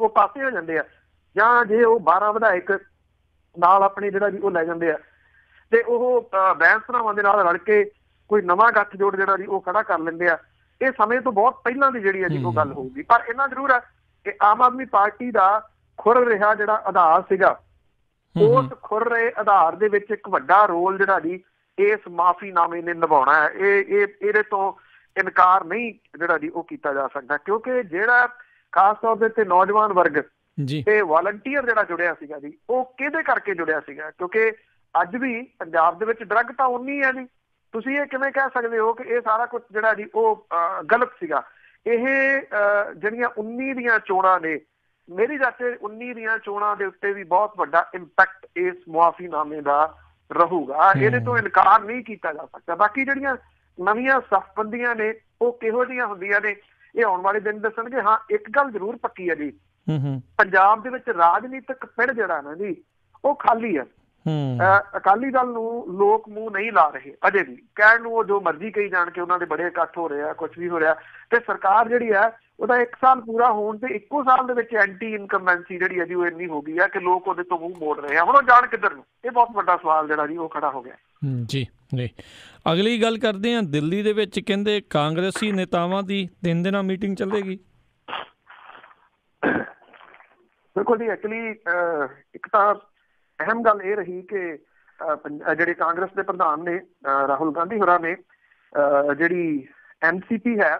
ਉਹ ਪਾਸੇ ਹੋ ਜਾਂਦੇ ਆ, ਜਾਂ ਜੇ ਉਹ 12 ਵਿਧਾਇਕ ਨਾਲ ਆਪਣੇ ਜਿਹੜਾ ਜੀ ਉਹ ਲੈ ਜਾਂਦੇ ਆ ਤੇ ਉਹ ਬੈਂਸ ਭਰਾਵਾਂ ਦੇ ਨਾਲ ਰਲ ਕੇ ਕੋਈ ਨਵਾਂ ਗੱਠਜੋੜ ਜਿਹੜਾ ਜੀ ਉਹ ਖੜਾ ਕਰ ਲੈਂਦੇ ਆ, ਇਹ ਸਮੇਂ ਤੋਂ ਬਹੁਤ ਪਹਿਲਾਂ ਦੀ ਜਿਹੜੀ ਹੈ ਜੀ ਉਹ ਗੱਲ ਹੋਊਗੀ। ਪਰ ਇੰਨਾ ਜ਼ਰੂਰ ਹੈ ਕਿ ਆਮ ਆਦਮੀ ਪਾਰਟੀ ਦਾ ਖੁਰ ਰਿਹਾ ਜਿਹੜਾ ਆਧਾਰ ਸੀਗਾ, ਉਸ ਖੁਰ ਰਹੇ ਆਧਾਰ ਦੇ ਵਿੱਚ ਇੱਕ ਵੱਡਾ ਰੋਲ ਜਿਹੜਾ ਜੀ ਇਸ ਮਾਫੀਨਾਮੇ ਨੇ ਨਿਭਾਉਣਾ ਹੈ। ਇਹਦੇ ਤੋਂ ਇਨਕਾਰ ਨਹੀਂ ਜਿਹੜਾ ਜੀ ਉਹ ਕੀਤਾ ਜਾ ਸਕਦਾ, ਕਿਉਂਕਿ ਜਿਹੜਾ ਖਾਸ ਤੌਰ ਦੇ ਉੱਤੇ ਨੌਜਵਾਨ ਵਰਗ ਤੇ ਵਾਲੰਟੀਅਰ ਜਿਹੜਾ ਜੁੜਿਆ ਸੀਗਾ ਜੀ, ਉਹ ਕਿਹਦੇ ਕਰਕੇ ਜੁੜਿਆ ਸੀਗਾ? ਕਿਉਂਕਿ ਅੱਜ ਵੀ ਪੰਜਾਬ ਦੇ ਵਿੱਚ ਡਰੱਗ ਤਾਂ ਉਨੀ ਹੈ ਜੀ। ਤੁਸੀਂ ਇਹ ਕਿਵੇਂ ਕਹਿ ਸਕਦੇ ਹੋ ਕਿ ਇਹ ਸਾਰਾ ਕੁਛ ਜਿਹੜਾ ਜੀ ਉਹ ਗਲਤ ਸੀਗਾ? ਇਹ ਜਿਹੜੀਆਂ 19 ਦੀਆਂ ਚੋਣਾਂ ਨੇ, ਮੇਰੀ ਜਾਤੇ 19 ਦੀਆਂ ਚੋਣਾਂ ਦੇ ਉੱਤੇ ਵੀ ਬਹੁਤ ਵੱਡਾ ਇੰਪੈਕਟ ਇਸ ਮੁਆਫੀਨਾਮੇ ਦਾ ਰਹੂਗਾ। ਇਹਦੇ ਤੋਂ ਇਨਕਾਰ ਨਹੀਂ ਕੀਤਾ ਜਾ ਸਕਦਾ। ਬਾਕੀ ਜਿਹੜੀਆਂ ਨਵੀਆਂ ਸਫਬੰਦੀਆਂ ਨੇ ਉਹ ਕਿਹੋ ਜਿਹੀਆਂ ਹੁੰਦੀਆਂ ਨੇ, ਇਹ ਆਉਣ ਵਾਲੇ ਦਿਨ ਦੱਸਣਗੇ। ਹਾਂ, ਇੱਕ ਗੱਲ ਜ਼ਰੂਰ ਪੱਕੀ ਹੈ ਜੀ, ਪੰਜਾਬ ਦੇ ਵਿੱਚ ਰਾਜਨੀਤਿਕ ਪਿੜ ਜਿਹੜਾ ਨਾ ਜੀ ਉਹ ਖਾਲੀ ਹੈ। ਅਕਾਲੀ ਦਲ ਨੂੰ ਲੋਕ ਮੂੰਹ ਨਹੀਂ ਲਾ ਰਹੇ ਅਜੇ ਵੀ, ਕਹਿਣ ਨੂੰ ਉਹ ਜੋ ਮਰਜ਼ੀ ਕਹੀ ਜਾਣ ਕੇ ਉਹਨਾਂ ਦੇ ਬੜੇ ਇਕੱਠ ਹੋ ਰਹੇ ਆ, ਕੁਛ ਵੀ ਹੋ ਰਿਹਾ, ਤੇ ਸਰਕਾਰ ਜਿਹੜੀ ਹੈ ਉਹਦਾ 1 ਸਾਲ ਪੂਰਾ ਹੋਣ ਤੇ ਇੱਕੋ ਸਾਲ ਦੇ ਵਿੱਚ ਐਂਟੀ ਇਨਕਮਬੈਂਸੀ ਜਿਹੜੀ ਹੈ ਜੀ ਉਹ ਇੰਨੀ ਹੋ ਗਈ ਹੈ ਕਿ ਲੋਕ ਉਹਦੇ ਤੋਂ ਮੂੰਹ ਮੋੜ ਰਹੇ ਆ। ਹੁਣ ਉਹ ਜਾਣ ਕਿੱਧਰ ਨੂੰ, ਇਹ ਬਹੁਤ ਵੱਡਾ ਸਵਾਲ ਜਿਹੜਾ ਜੀ ਉਹ ਖੜਾ ਹੋ ਗਿਆ। ਜੀ ਜੀ, ਅਗਲੀ ਗੱਲ ਕਰਦੇ ਹਾਂ। ਦਿੱਲੀ ਦੇ ਵਿੱਚ ਕਹਿੰਦੇ ਕਾਂਗਰਸੀ ਨੇਤਾਵਾਂ ਦੀ 3 ਦਿਨਾਂ ਮੀਟਿੰਗ ਚੱਲੇਗੀ। ਬਿਲਕੁਲ ਜੀ, ਐਕਚੁਅਲੀ ਇੱਕ ਤਾਂ ਅਹਿਮ ਗੱਲ ਇਹ ਰਹੀ ਕਿ ਜਿਹੜੇ ਕਾਂਗਰਸ ਦੇ ਪ੍ਰਧਾਨ ਨੇ ਰਾਹੁਲ ਗਾਂਧੀ ਹੋਰਾਂ ਨੇ ਜਿਹੜੀ NCP ਹੈ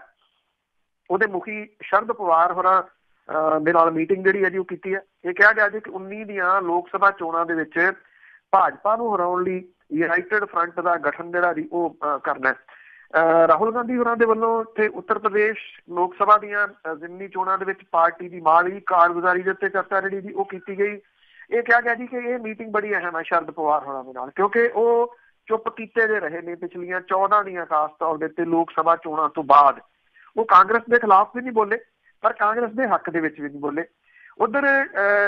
ਉਹਦੇ ਮੁਖੀ ਸ਼ਰਦ ਪਵਾਰ ਹੋਰਾਂ ਦੇ ਨਾਲ ਮੀਟਿੰਗ ਜਿਹੜੀ ਹੈ ਜੀ ਉਹ ਕੀਤੀ ਹੈ। ਇਹ ਕਿਹਾ ਗਿਆ ਜੀ ਕਿ 19 ਦੀਆਂ ਲੋਕ ਸਭਾ ਚੋਣਾਂ ਦੇ ਵਿੱਚ ਭਾਜਪਾ ਨੂੰ ਹਰਾਉਣ ਲਈ ਯੂਨਾਈਟਿਡ ਫਰੰਟ ਦਾ ਗਠਨ ਜਿਹੜਾ ਜੀ ਉਹ ਕਰਨਾ। ਰਾਹੁਲ ਗਾਂਧੀ ਹੋਰਾਂ ਦੇ ਵੱਲੋਂ ਤੇ ਉੱਤਰ ਪ੍ਰਦੇਸ਼ ਲੋਕ ਸਭਾ ਦੀਆਂ ਜ਼ਿਮਨੀ ਚੋਣਾਂ ਦੇ ਵਿੱਚ ਪਾਰਟੀ ਦੀ ਮਾਲੀ ਕਾਰਗੁਜ਼ਾਰੀ ਦੇ ਉੱਤੇ ਚਰਚਾ ਜਿਹੜੀ ਜੀ ਉਹ ਕੀਤੀ ਗਈ। ਇਹ ਕਿਹਾ ਗਿਆ ਜੀ ਕਿ ਇਹ ਮੀਟਿੰਗ ਬੜੀ ਅਹਿਮ ਹੈ ਸ਼ਰਦ ਪਵਾਰ ਹੋਰਾਂ ਦੇ ਨਾਲ, ਕਿਉਂਕਿ ਉਹ ਚੁੱਪ ਕੀਤੇ ਦੇ ਰਹੇ ਨੇ ਪਿਛਲੀਆਂ 14 ਦੀਆਂ ਖਾਸ ਤੌਰ ਦੇ ਉੱਤੇ ਲੋਕ ਸਭਾ ਚੋਣਾਂ ਤੋਂ ਬਾਅਦ। ਉਹ ਕਾਂਗਰਸ ਦੇ ਖਿਲਾਫ ਵੀ ਨਹੀਂ ਬੋਲੇ ਪਰ ਕਾਂਗਰਸ ਦੇ ਹੱਕ ਦੇ ਵਿੱਚ ਵੀ ਨਹੀਂ ਬੋਲੇ। ਉਧਰ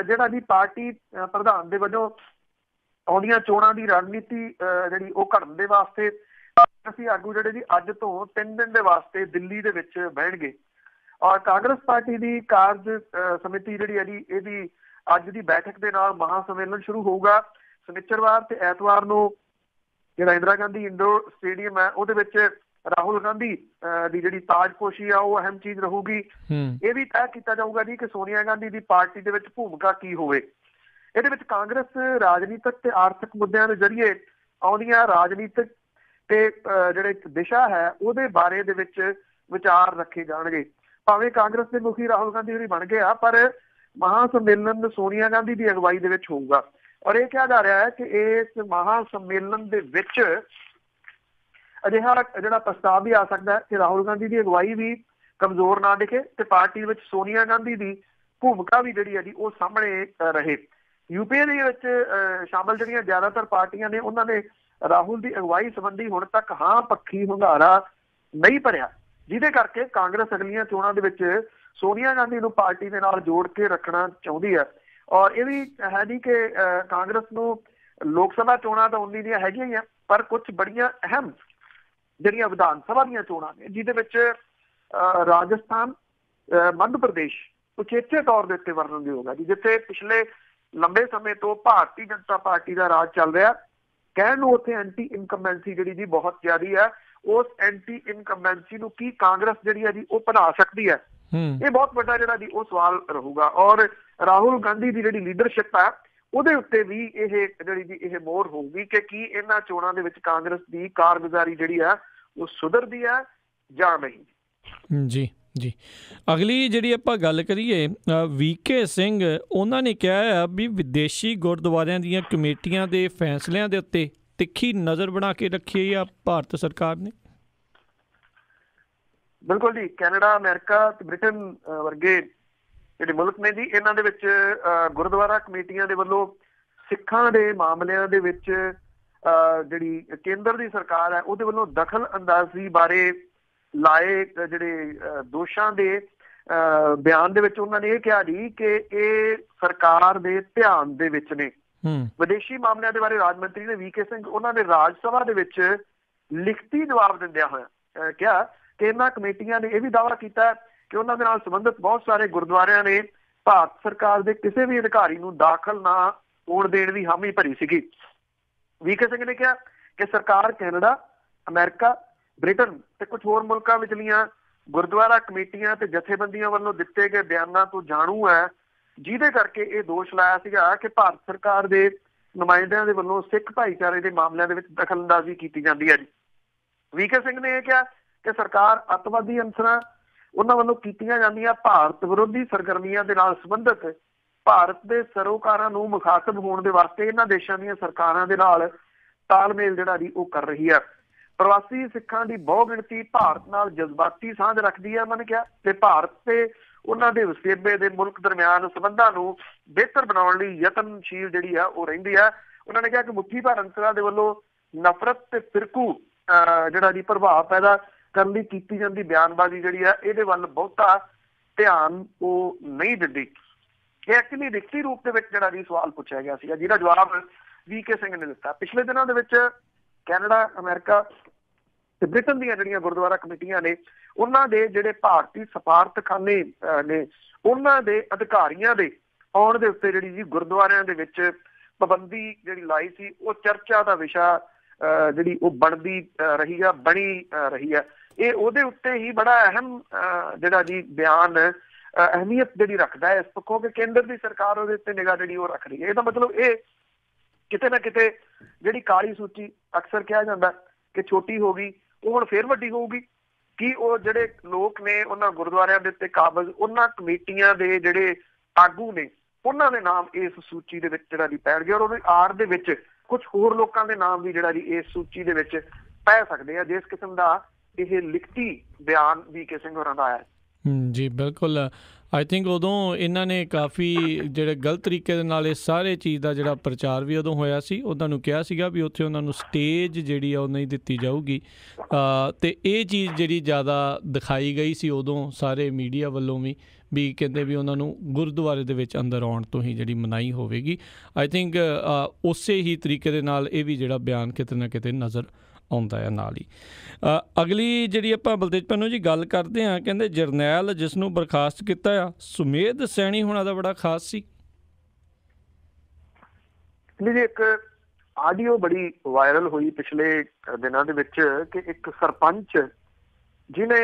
ਜਿਹੜਾ ਜੀ ਪਾਰਟੀ ਪ੍ਰਧਾਨ ਦੇ ਵਜੋਂ ਆਉਂਦੀਆਂ ਚੋਣਾਂ ਦੀ ਰਣਨੀਤੀ ਜਿਹੜੀ ਉਹ ਘੜਨ ਦੇ ਵਾਸਤੇ ਅਸੀਂ ਆਗੂ ਜਿਹੜੇ ਜੀ ਅੱਜ ਤੋਂ 3 ਦਿਨ ਦੇ ਵਾਸਤੇ ਦਿੱਲੀ ਦੇ ਵਿੱਚ ਬਹਿਣਗੇ। ਔਰ ਕਾਂਗਰਸ ਪਾਰਟੀ ਦੀ ਕਾਰਜ ਸਮਿਤੀ ਜਿਹੜੀ ਹੈ ਜੀ ਇਹਦੀ ਅੱਜ ਦੀ ਬੈਠਕ ਦੇ ਨਾਲ ਮਹਾ ਸੰਮੇਲਨ ਸ਼ੁਰੂ ਹੋਊਗਾ। ਸ਼ਨੀਚਰਵਾਰ ਤੇ ਐਤਵਾਰ ਨੂੰ ਜਿਹੜਾ ਇੰਦਰਾ ਗਾਂਧੀ ਇੰਡੋਰ ਸਟੇਡੀਅਮ ਹੈ ਉਹਦੇ ਵਿੱਚ ਰਾਹੁਲ ਗਾਂਧੀ ਦੀ ਜਿਹੜੀ ਤਾਜਪੋਸ਼ੀ ਆ ਉਹ ਅਹਿਮ ਚੀਜ਼ ਰਹੂਗੀ। ਇਹ ਵੀ ਤੈਅ ਕੀਤਾ ਜਾਊਗਾ ਜੀ ਕਿ ਸੋਨੀਆ ਗਾਂਧੀ ਦੀ ਪਾਰਟੀ ਦੇ ਵਿੱਚ ਭੂਮਿਕਾ ਕੀ ਹੋਵੇ। ਇਹਦੇ ਵਿੱਚ ਕਾਂਗਰਸ ਰਾਜਨੀਤਿਕ ਤੇ ਆਰਥਿਕ ਮੁੱਦਿਆਂ ਦੇ ਜ਼ਰੀਏ ਆਉਂਦੀਆਂ ਰਾਜਨੀਤਿਕ ਤੇ ਜਿਹੜੇ ਦਿਸ਼ਾ ਹੈ ਉਹਦੇ ਬਾਰੇ ਦੇ ਵਿੱਚ ਵਿਚਾਰ ਰੱਖੇ ਜਾਣਗੇ। ਭਾਵੇਂ ਕਾਂਗਰਸ ਦੇ ਮੁਖੀ ਰਾਹੁਲ ਗਾਂਧੀ ਹੋਰੀ ਬਣ ਗਏ ਆ ਪਰ ਮਹਾ ਸੰਮੇਲਨ ਸੋਨੀਆ ਗਾਂਧੀ ਦੀ ਅਗਵਾਈ ਦੇ ਵਿੱਚ ਹੋਊਗਾ। ਔਰ ਇਹ ਕਿਹਾ ਜਾ ਰਿਹਾ ਹੈ ਕਿ ਇਸ ਮਹਾ ਸੰਮੇਲਨ ਦੇ ਵਿੱਚ ਅਜਿਹਾ ਜਿਹੜਾ ਪ੍ਰਸਤਾਵ ਵੀ ਆ ਸਕਦਾ ਹੈ ਕਿ ਰਾਹੁਲ ਗਾਂਧੀ ਦੀ ਅਗਵਾਈ ਵੀ ਕਮਜ਼ੋਰ ਨਾ ਦਿਖੇ ਤੇ ਪਾਰਟੀ ਵਿੱਚ ਸੋਨੀਆ ਗਾਂਧੀ ਦੀ ਭੂਮਿਕਾ ਵੀ ਜਿਹੜੀ ਹੈ ਜੀ ਉਹ ਸਾਹਮਣੇ ਰਹੇ। UPA ਦੇ ਵਿੱਚ ਸ਼ਾਮਲ ਜਿਹੜੀਆਂ ਜ਼ਿਆਦਾਤਰ ਪਾਰਟੀਆਂ ਨੇ ਉਹਨਾਂ ਨੇ ਰਾਹੁਲ ਦੀ ਅਗਵਾਈ ਸੰਬੰਧੀ ਹੁਣ ਤੱਕ ਹਾਂ ਪੱਖੀ ਹੁੰਗਾਰਾ ਨਹੀਂ ਭਰਿਆ, ਜਿਹਦੇ ਕਰਕੇ ਕਾਂਗਰਸ ਅਗਲੀਆਂ ਚੋਣਾਂ ਦੇ ਵਿੱਚ ਸੋਨੀਆ ਗਾਂਧੀ ਨੂੰ ਪਾਰਟੀ ਦੇ ਨਾਲ ਜੋੜ ਕੇ ਰੱਖਣਾ ਚਾਹੁੰਦੀ ਹੈ। ਔਰ ਇਹ ਵੀ ਹੈ ਨਹੀਂ ਕਿ ਕਾਂਗਰਸ ਨੂੰ ਲੋਕ ਸਭਾ ਚੋਣਾਂ ਤਾਂ 19 ਦੀਆਂ ਹੈਗੀਆਂ ਹੀ ਆ ਪਰ ਕੁਝ ਬੜੀਆਂ ਅਹਿਮ ਜਿਹੜੀਆਂ ਵਿਧਾਨ ਸਭਾ ਦੀਆਂ ਚੋਣਾਂ ਨੇ ਜਿਹਦੇ ਵਿੱਚ ਰਾਜਸਥਾਨ, ਮੱਧ ਪ੍ਰਦੇਸ਼ ਉਚੇਚੇ ਤੌਰ ਦੇ ਉੱਤੇ ਵਰਣਨਯੋਗ ਹੈ ਜੀ, ਜਿੱਥੇ ਪਿਛਲੇ ਲੰਬੇ ਸਮੇਂ ਤੋਂ ਭਾਰਤੀ ਜਨਤਾ ਪਾਰਟੀ ਦਾ ਰਾਜ ਚੱਲ ਰਿਹਾ। ਕਹਿਣ ਨੂੰ ਉੱਥੇ ਐਂਟੀ ਇਨਕੰਬੈਂਸੀ ਜਿਹੜੀ ਜੀ ਬਹੁਤ ਜ਼ਿਆਦੀ ਹੈ। ਉਸ ਐਂਟੀ ਇਨਕੰਬੈਂਸੀ ਨੂੰ ਕੀ ਕਾਂਗਰਸ ਜਿਹੜੀ ਹੈ ਜੀ ਉਹ ਬਣਾ ਸਕਦੀ ਹੈ, ਇਹ ਬਹੁਤ ਵੱਡਾ ਜਿਹੜਾ ਜੀ ਉਹ ਸਵਾਲ ਰਹੂਗਾ। ਔਰ ਰਾਹੁਲ ਗਾਂਧੀ ਦੀ ਜਿਹੜੀ ਲੀਡਰਸ਼ਿਪ ਹੈ ਉਹਦੇ ਉੱਤੇ ਵੀ ਇਹ ਜਿਹੜੀ ਜੀ ਇਹ ਮੋਹਰ ਹੋਊਗੀ ਕਿ ਕੀ ਇਹਨਾਂ ਚੋਣਾਂ ਦੇ ਵਿੱਚ ਕਾਂਗਰਸ ਦੀ ਕਾਰਗੁਜ਼ਾਰੀ ਜਿਹੜੀ ਹੈ ਉਹ ਸੁਧਰਦੀ ਹੈ ਜਾਂ ਨਹੀਂ। ਜੀ ਜੀ, ਅਗਲੀ ਜਿਹੜੀ ਆਪਾਂ ਗੱਲ ਕਰੀਏ VK ਸਿੰਘ, ਉਹਨਾਂ ਨੇ ਕਿਹਾ ਹੈ ਵੀ ਵਿਦੇਸ਼ੀ ਗੁਰਦੁਆਰਿਆਂ ਦੀਆਂ ਕਮੇਟੀਆਂ ਦੇ ਫੈਸਲਿਆਂ ਦੇ ਉੱਤੇ ਤਿੱਖੀ ਨਜ਼ਰ ਬਣਾ ਕੇ ਰੱਖੀ ਆ ਭਾਰਤ ਸਰਕਾਰ ਨੇ। ਬਿਲਕੁਲ ਜੀ, ਕੈਨੇਡਾ, ਅਮਰੀਕਾ ਤੇ ਬ੍ਰਿਟਨ ਵਰਗੇ ਜਿਹੜੇ ਮੁਲਕ ਨੇ ਜੀ ਇਹਨਾਂ ਦੇ ਵਿੱਚ ਗੁਰਦੁਆਰਾ ਕਮੇਟੀਆਂ ਦੇ ਵੱਲੋਂ ਸਿੱਖਾਂ ਦੇ ਮਾਮਲਿਆਂ ਦੇ ਵਿੱਚ ਜਿਹੜੀ ਕੇਂਦਰ ਦੀ ਸਰਕਾਰ ਹੈ ਉਹਦੇ ਵੱਲੋਂ ਦਖਲ ਅੰਦਾਜ਼ੀ ਬਾਰੇ ਲਾਏ ਜਿਹੜੇ ਦੋਸ਼ਾਂ ਦੇ ਬਿਆਨ ਦੇ ਵਿੱਚ ਉਹਨਾਂ ਨੇ ਇਹ ਕਿਹਾ ਜੀ ਕਿ ਇਹ ਸਰਕਾਰ ਦੇ ਧਿਆਨ ਦੇ ਵਿੱਚ ਨੇ। ਵਿਦੇਸ਼ੀ ਮਾਮਲਿਆਂ ਦੇ ਬਾਰੇ ਰਾਜ ਮੰਤਰੀ ਨੇ VK ਸਿੰਘ ਉਹਨਾਂ ਨੇ ਰਾਜ ਸਭਾ ਦੇ ਵਿੱਚ ਲਿਖਤੀ ਜਵਾਬ ਦਿੰਦਿਆਂ ਹੋਇਆ ਕਿਹਾ ਕਿ ਇਹਨਾਂ ਕਮੇਟੀਆਂ ਨੇ ਇਹ ਵੀ ਦਾਅਵਾ ਕੀਤਾ ਕਿ ਉਹਨਾਂ ਦੇ ਨਾਲ ਸੰਬੰਧਿਤ ਬਹੁਤ ਸਾਰੇ ਗੁਰਦੁਆਰਿਆਂ ਨੇ ਭਾਰਤ ਸਰਕਾਰ ਦੇ ਕਿਸੇ ਵੀ ਅਧਿਕਾਰੀ ਨੂੰ ਦਾਖਲ ਨਾ ਹੋਣ ਦੇਣ ਦੀ ਹਾਮੀ ਭਰੀ ਸੀਗੀ। VK ਸਿੰਘ ਨੇ ਕਿਹਾ ਕਿ ਸਰਕਾਰ ਕੈਨੇਡਾ, ਅਮਰੀਕਾ, ਬ੍ਰਿਟਨ ਤੇ ਕੁਝ ਹੋਰ ਮੁਲਕਾਂ ਵਿਚਲੀਆਂ ਗੁਰਦੁਆਰਾ ਕਮੇਟੀਆਂ ਤੇ ਜਥੇਬੰਦੀਆਂ ਵੱਲੋਂ ਦਿੱਤੇ ਗਏ ਬਿਆਨਾਂ ਤੋਂ ਜਾਣੂ ਹੈ, ਜਿਹਦੇ ਕਰਕੇ ਇਹ ਦੋਸ਼ ਲਾਇਆ ਸੀਗਾ ਕਿ ਭਾਰਤ ਸਰਕਾਰ ਦੇ ਨੁਮਾਇੰਦਿਆਂ ਦੇ ਵੱਲੋਂ ਸਿੱਖ ਭਾਈਚਾਰੇ ਦੇ ਮਾਮਲਿਆਂ ਦੇ ਵਿੱਚ ਦਖਲਅੰਦਾਜ਼ੀ ਕੀਤੀ ਜਾਂਦੀ ਹੈ ਜੀ। VK ਸਿੰਘ ਨੇ ਇਹ ਕਿਹਾ ਕਿ ਸਰਕਾਰ ਅੱਤਵਾਦੀ ਅਨਸਰਾਂ ਉਹਨਾਂ ਵੱਲੋਂ ਕੀਤੀਆਂ ਜਾਂਦੀਆਂ ਭਾਰਤ ਵਿਰੋਧੀ ਸਰਗਰਮੀਆਂ ਦੇ ਨਾਲ ਸੰਬੰਧਿਤ ਭਾਰਤ ਦੇ ਸਰੋਕਾਰਾਂ ਨੂੰ ਮੁਖਾਤਬ ਹੋਣ ਦੇ ਵਾਸਤੇ ਇਹਨਾਂ ਦੇਸ਼ਾਂ ਦੀਆਂ ਸਰਕਾਰਾਂ ਦੇ ਨਾਲ ਤਾਲਮੇਲ ਜਿਹੜਾ ਜੀ ਉਹ ਕਰ ਰਹੀ ਹੈ। ਪ੍ਰਵਾਸੀ ਸਿੱਖਾਂ ਦੀ ਬਹੁ ਗਿਣਤੀ ਭਾਰਤ ਨਾਲ ਜਜ਼ਬਾਤੀ ਸਾਂਝ ਰੱਖਦੀ ਹੈ ਉਹਨਾਂ ਨੇ ਕਿਹਾ, ਤੇ ਭਾਰਤ ਤੇ ਉਹਨਾਂ ਦੇ ਵਸੇਬੇ ਦੇ ਮੁਲਕ ਦਰਮਿਆਨ ਸੰਬੰਧਾਂ ਨੂੰ ਬਿਹਤਰ ਬਣਾਉਣ ਲਈ ਯਤਨਸ਼ੀਲ ਜਿਹੜੀ ਆ ਉਹ ਰਹਿੰਦੀ ਹੈ। ਉਹਨਾਂ ਨੇ ਕਿਹਾ ਕਿ ਮੁੱਠੀ ਭਰ ਅੰਸਰਾਂ ਦੇ ਵੱਲੋਂ ਨਫ਼ਰਤ ਤੇ ਫਿਰਕੂ ਜਿਹੜਾ ਜੀ ਪ੍ਰਭਾਵ ਪੈਦਾ ਕਰਨ ਲਈ ਕੀਤੀ ਜਾਂਦੀ ਬਿਆਨਬਾਜ਼ੀ ਜਿਹੜੀ ਆ ਇਹਦੇ ਵੱਲ ਬਹੁਤਾ ਧਿਆਨ ਉਹ ਨਹੀਂ ਦਿੰਦੀ। ਇਹ ਐਕਚੁਅਲੀ ਲਿਖਤੀ ਰੂਪ ਦੇ ਵਿੱਚ ਜਿਹੜਾ ਜੀ ਸਵਾਲ ਪੁੱਛਿਆ ਗਿਆ ਸੀਗਾ, ਜਿਹਦਾ ਜਵਾਬ VK ਸਿੰਘ ਨੇ ਦਿੱਤਾ। ਪਿਛਲੇ ਦਿਨਾਂ ਦੇ ਵਿੱਚ ਕੈਨੇਡਾ, ਅਮਰੀਕਾ ਤੇ ਬ੍ਰਿਟਨ ਦੀਆਂ ਜਿਹੜੀਆਂ ਗੁਰਦੁਆਰਾ ਕਮੇਟੀਆਂ ਨੇ, ਉਹਨਾਂ ਦੇ ਜਿਹੜੇ ਭਾਰਤੀ ਸਫਾਰਤਖਾਨੇ ਨੇ, ਉਹਨਾਂ ਦੇ ਅਧਿਕਾਰੀਆਂ ਦੇ ਆਉਣ ਦੇ ਉੱਤੇ ਜਿਹੜੀ ਜੀ ਗੁਰਦੁਆਰਿਆਂ ਦੇ ਵਿੱਚ ਪਾਬੰਦੀ ਜਿਹੜੀ ਲਾਈ ਸੀ, ਉਹ ਚਰਚਾ ਦਾ ਵਿਸ਼ਾ ਜਿਹੜੀ ਉਹ ਬਣੀ ਰਹੀ ਹੈ। ਇਹ ਉਹਦੇ ਉੱਤੇ ਹੀ ਬੜਾ ਅਹਿਮ ਜਿਹੜਾ ਜੀ ਬਿਆਨ ਅਹਿਮੀਅਤ ਜਿਹੜੀ ਰੱਖਦਾ ਹੈ, ਇਸ ਪੱਖੋਂ ਕਿ ਕੇਂਦਰ ਦੀ ਸਰਕਾਰ ਉਹਦੇ ਉੱਤੇ ਨਿਗਾਹ ਜਿਹੜੀ ਉਹ ਰੱਖ ਰਹੀ ਹੈ। ਇਹਦਾ ਮਤਲਬ ਇਹ ਕਿਤੇ ਨਾ ਕਿਤੇ ਜਿਹੜੀ ਕਾਲੀ ਸੂਚੀ ਅਕਸਰ ਕਿਹਾ ਜਾਂਦਾ ਕਿ ਛੋਟੀ ਹੋ ਗਈ, ਉਹ ਹੁਣ ਫੇਰ ਵੱਡੀ ਹੋਊਗੀ। ਕਿ ਉਹ ਜਿਹੜੇ ਲੋਕ ਨੇ ਉਹਨਾਂ ਗੁਰਦੁਆਰਿਆਂ ਦੇ ਉੱਤੇ ਕਾਬਜ਼, ਉਹਨਾਂ ਕਮੇਟੀਆਂ ਦੇ ਜਿਹੜੇ ਆਗੂ ਨੇ, ਉਹਨਾਂ ਦੇ ਨਾਮ ਇਸ ਸੂਚੀ ਦੇ ਵਿੱਚ ਜਿਹੜਾ ਜੀ ਪੈਣਗੇ, ਔਰ ਉਹਦੀ ਆੜ ਦੇ ਵਿੱਚ ਕੁਝ ਹੋਰ ਲੋਕਾਂ ਦੇ ਨਾਮ ਵੀ ਜਿਹੜਾ ਜੀ ਇਸ ਸੂਚੀ ਦੇ ਵਿੱਚ ਪੈ ਸਕਦੇ ਆ, ਜਿਸ ਕਿਸਮ ਦਾ ਇਹ ਲਿਖਤੀ ਬਿਆਨ VK ਸਿੰਘ ਹੋਰਾਂ ਦਾ ਆਇਆ। ਜੀ ਬਿਲਕੁਲ। ਆਈ ਥਿੰਕ ਉਦੋਂ ਇਹਨਾਂ ਨੇ ਕਾਫੀ ਜਿਹੜੇ ਗਲਤ ਤਰੀਕੇ ਦੇ ਨਾਲ ਇਸ ਸਾਰੇ ਚੀਜ਼ ਦਾ ਜਿਹੜਾ ਪ੍ਰਚਾਰ ਵੀ ਉਦੋਂ ਹੋਇਆ ਸੀ, ਉਹਨਾਂ ਨੂੰ ਕਿਹਾ ਸੀਗਾ ਵੀ ਉੱਥੇ ਉਹਨਾਂ ਨੂੰ ਸਟੇਜ ਜਿਹੜੀ ਆ ਉਹ ਨਹੀਂ ਦਿੱਤੀ ਜਾਊਗੀ, ਅਤੇ ਇਹ ਚੀਜ਼ ਜਿਹੜੀ ਜ਼ਿਆਦਾ ਦਿਖਾਈ ਗਈ ਸੀ ਉਦੋਂ ਸਾਰੇ ਮੀਡੀਆ ਵੱਲੋਂ ਵੀ ਕਹਿੰਦੇ ਵੀ ਉਹਨਾਂ ਨੂੰ ਗੁਰਦੁਆਰੇ ਦੇ ਵਿੱਚ ਅੰਦਰ ਆਉਣ ਤੋਂ ਹੀ ਜਿਹੜੀ ਮਨਾਹੀ ਹੋਵੇਗੀ। ਆਈ ਥਿੰਕ ਉਸੇ ਹੀ ਤਰੀਕੇ ਦੇ ਨਾਲ ਇਹ ਵੀ ਜਿਹੜਾ ਬਿਆਨ ਕਿਤੇ ਨਾ ਕਿਤੇ ਨਜ਼ਰ ਆਉਂਦਾ ਹੈ। ਨਾਲ ਹੀ ਅਗਲੀ ਜਿਹੜੀ ਆਪਾਂ ਬਲਤੇਜ ਪੰਨੂ ਜੀ ਗੱਲ ਕਰਦੇ ਹਾਂ, ਕਹਿੰਦੇ ਜਰਨੈਲ ਜਿਸ ਨੂੰ ਬਰਖਾਸਤ ਕੀਤਾ ਆ ਸੁਮੇਧ ਸੈਣੀ ਹੋਣਾ ਦਾ ਬੜਾ ਖਾਸ ਸੀ। ਇੱਕ ਆਡੀਓ ਬੜੀ ਵਾਇਰਲ ਹੋਈ ਪਿਛਲੇ ਦਿਨਾਂ ਦੇ ਵਿੱਚ ਕਿ ਇੱਕ ਸਰਪੰਚ ਜਿਹਨੇ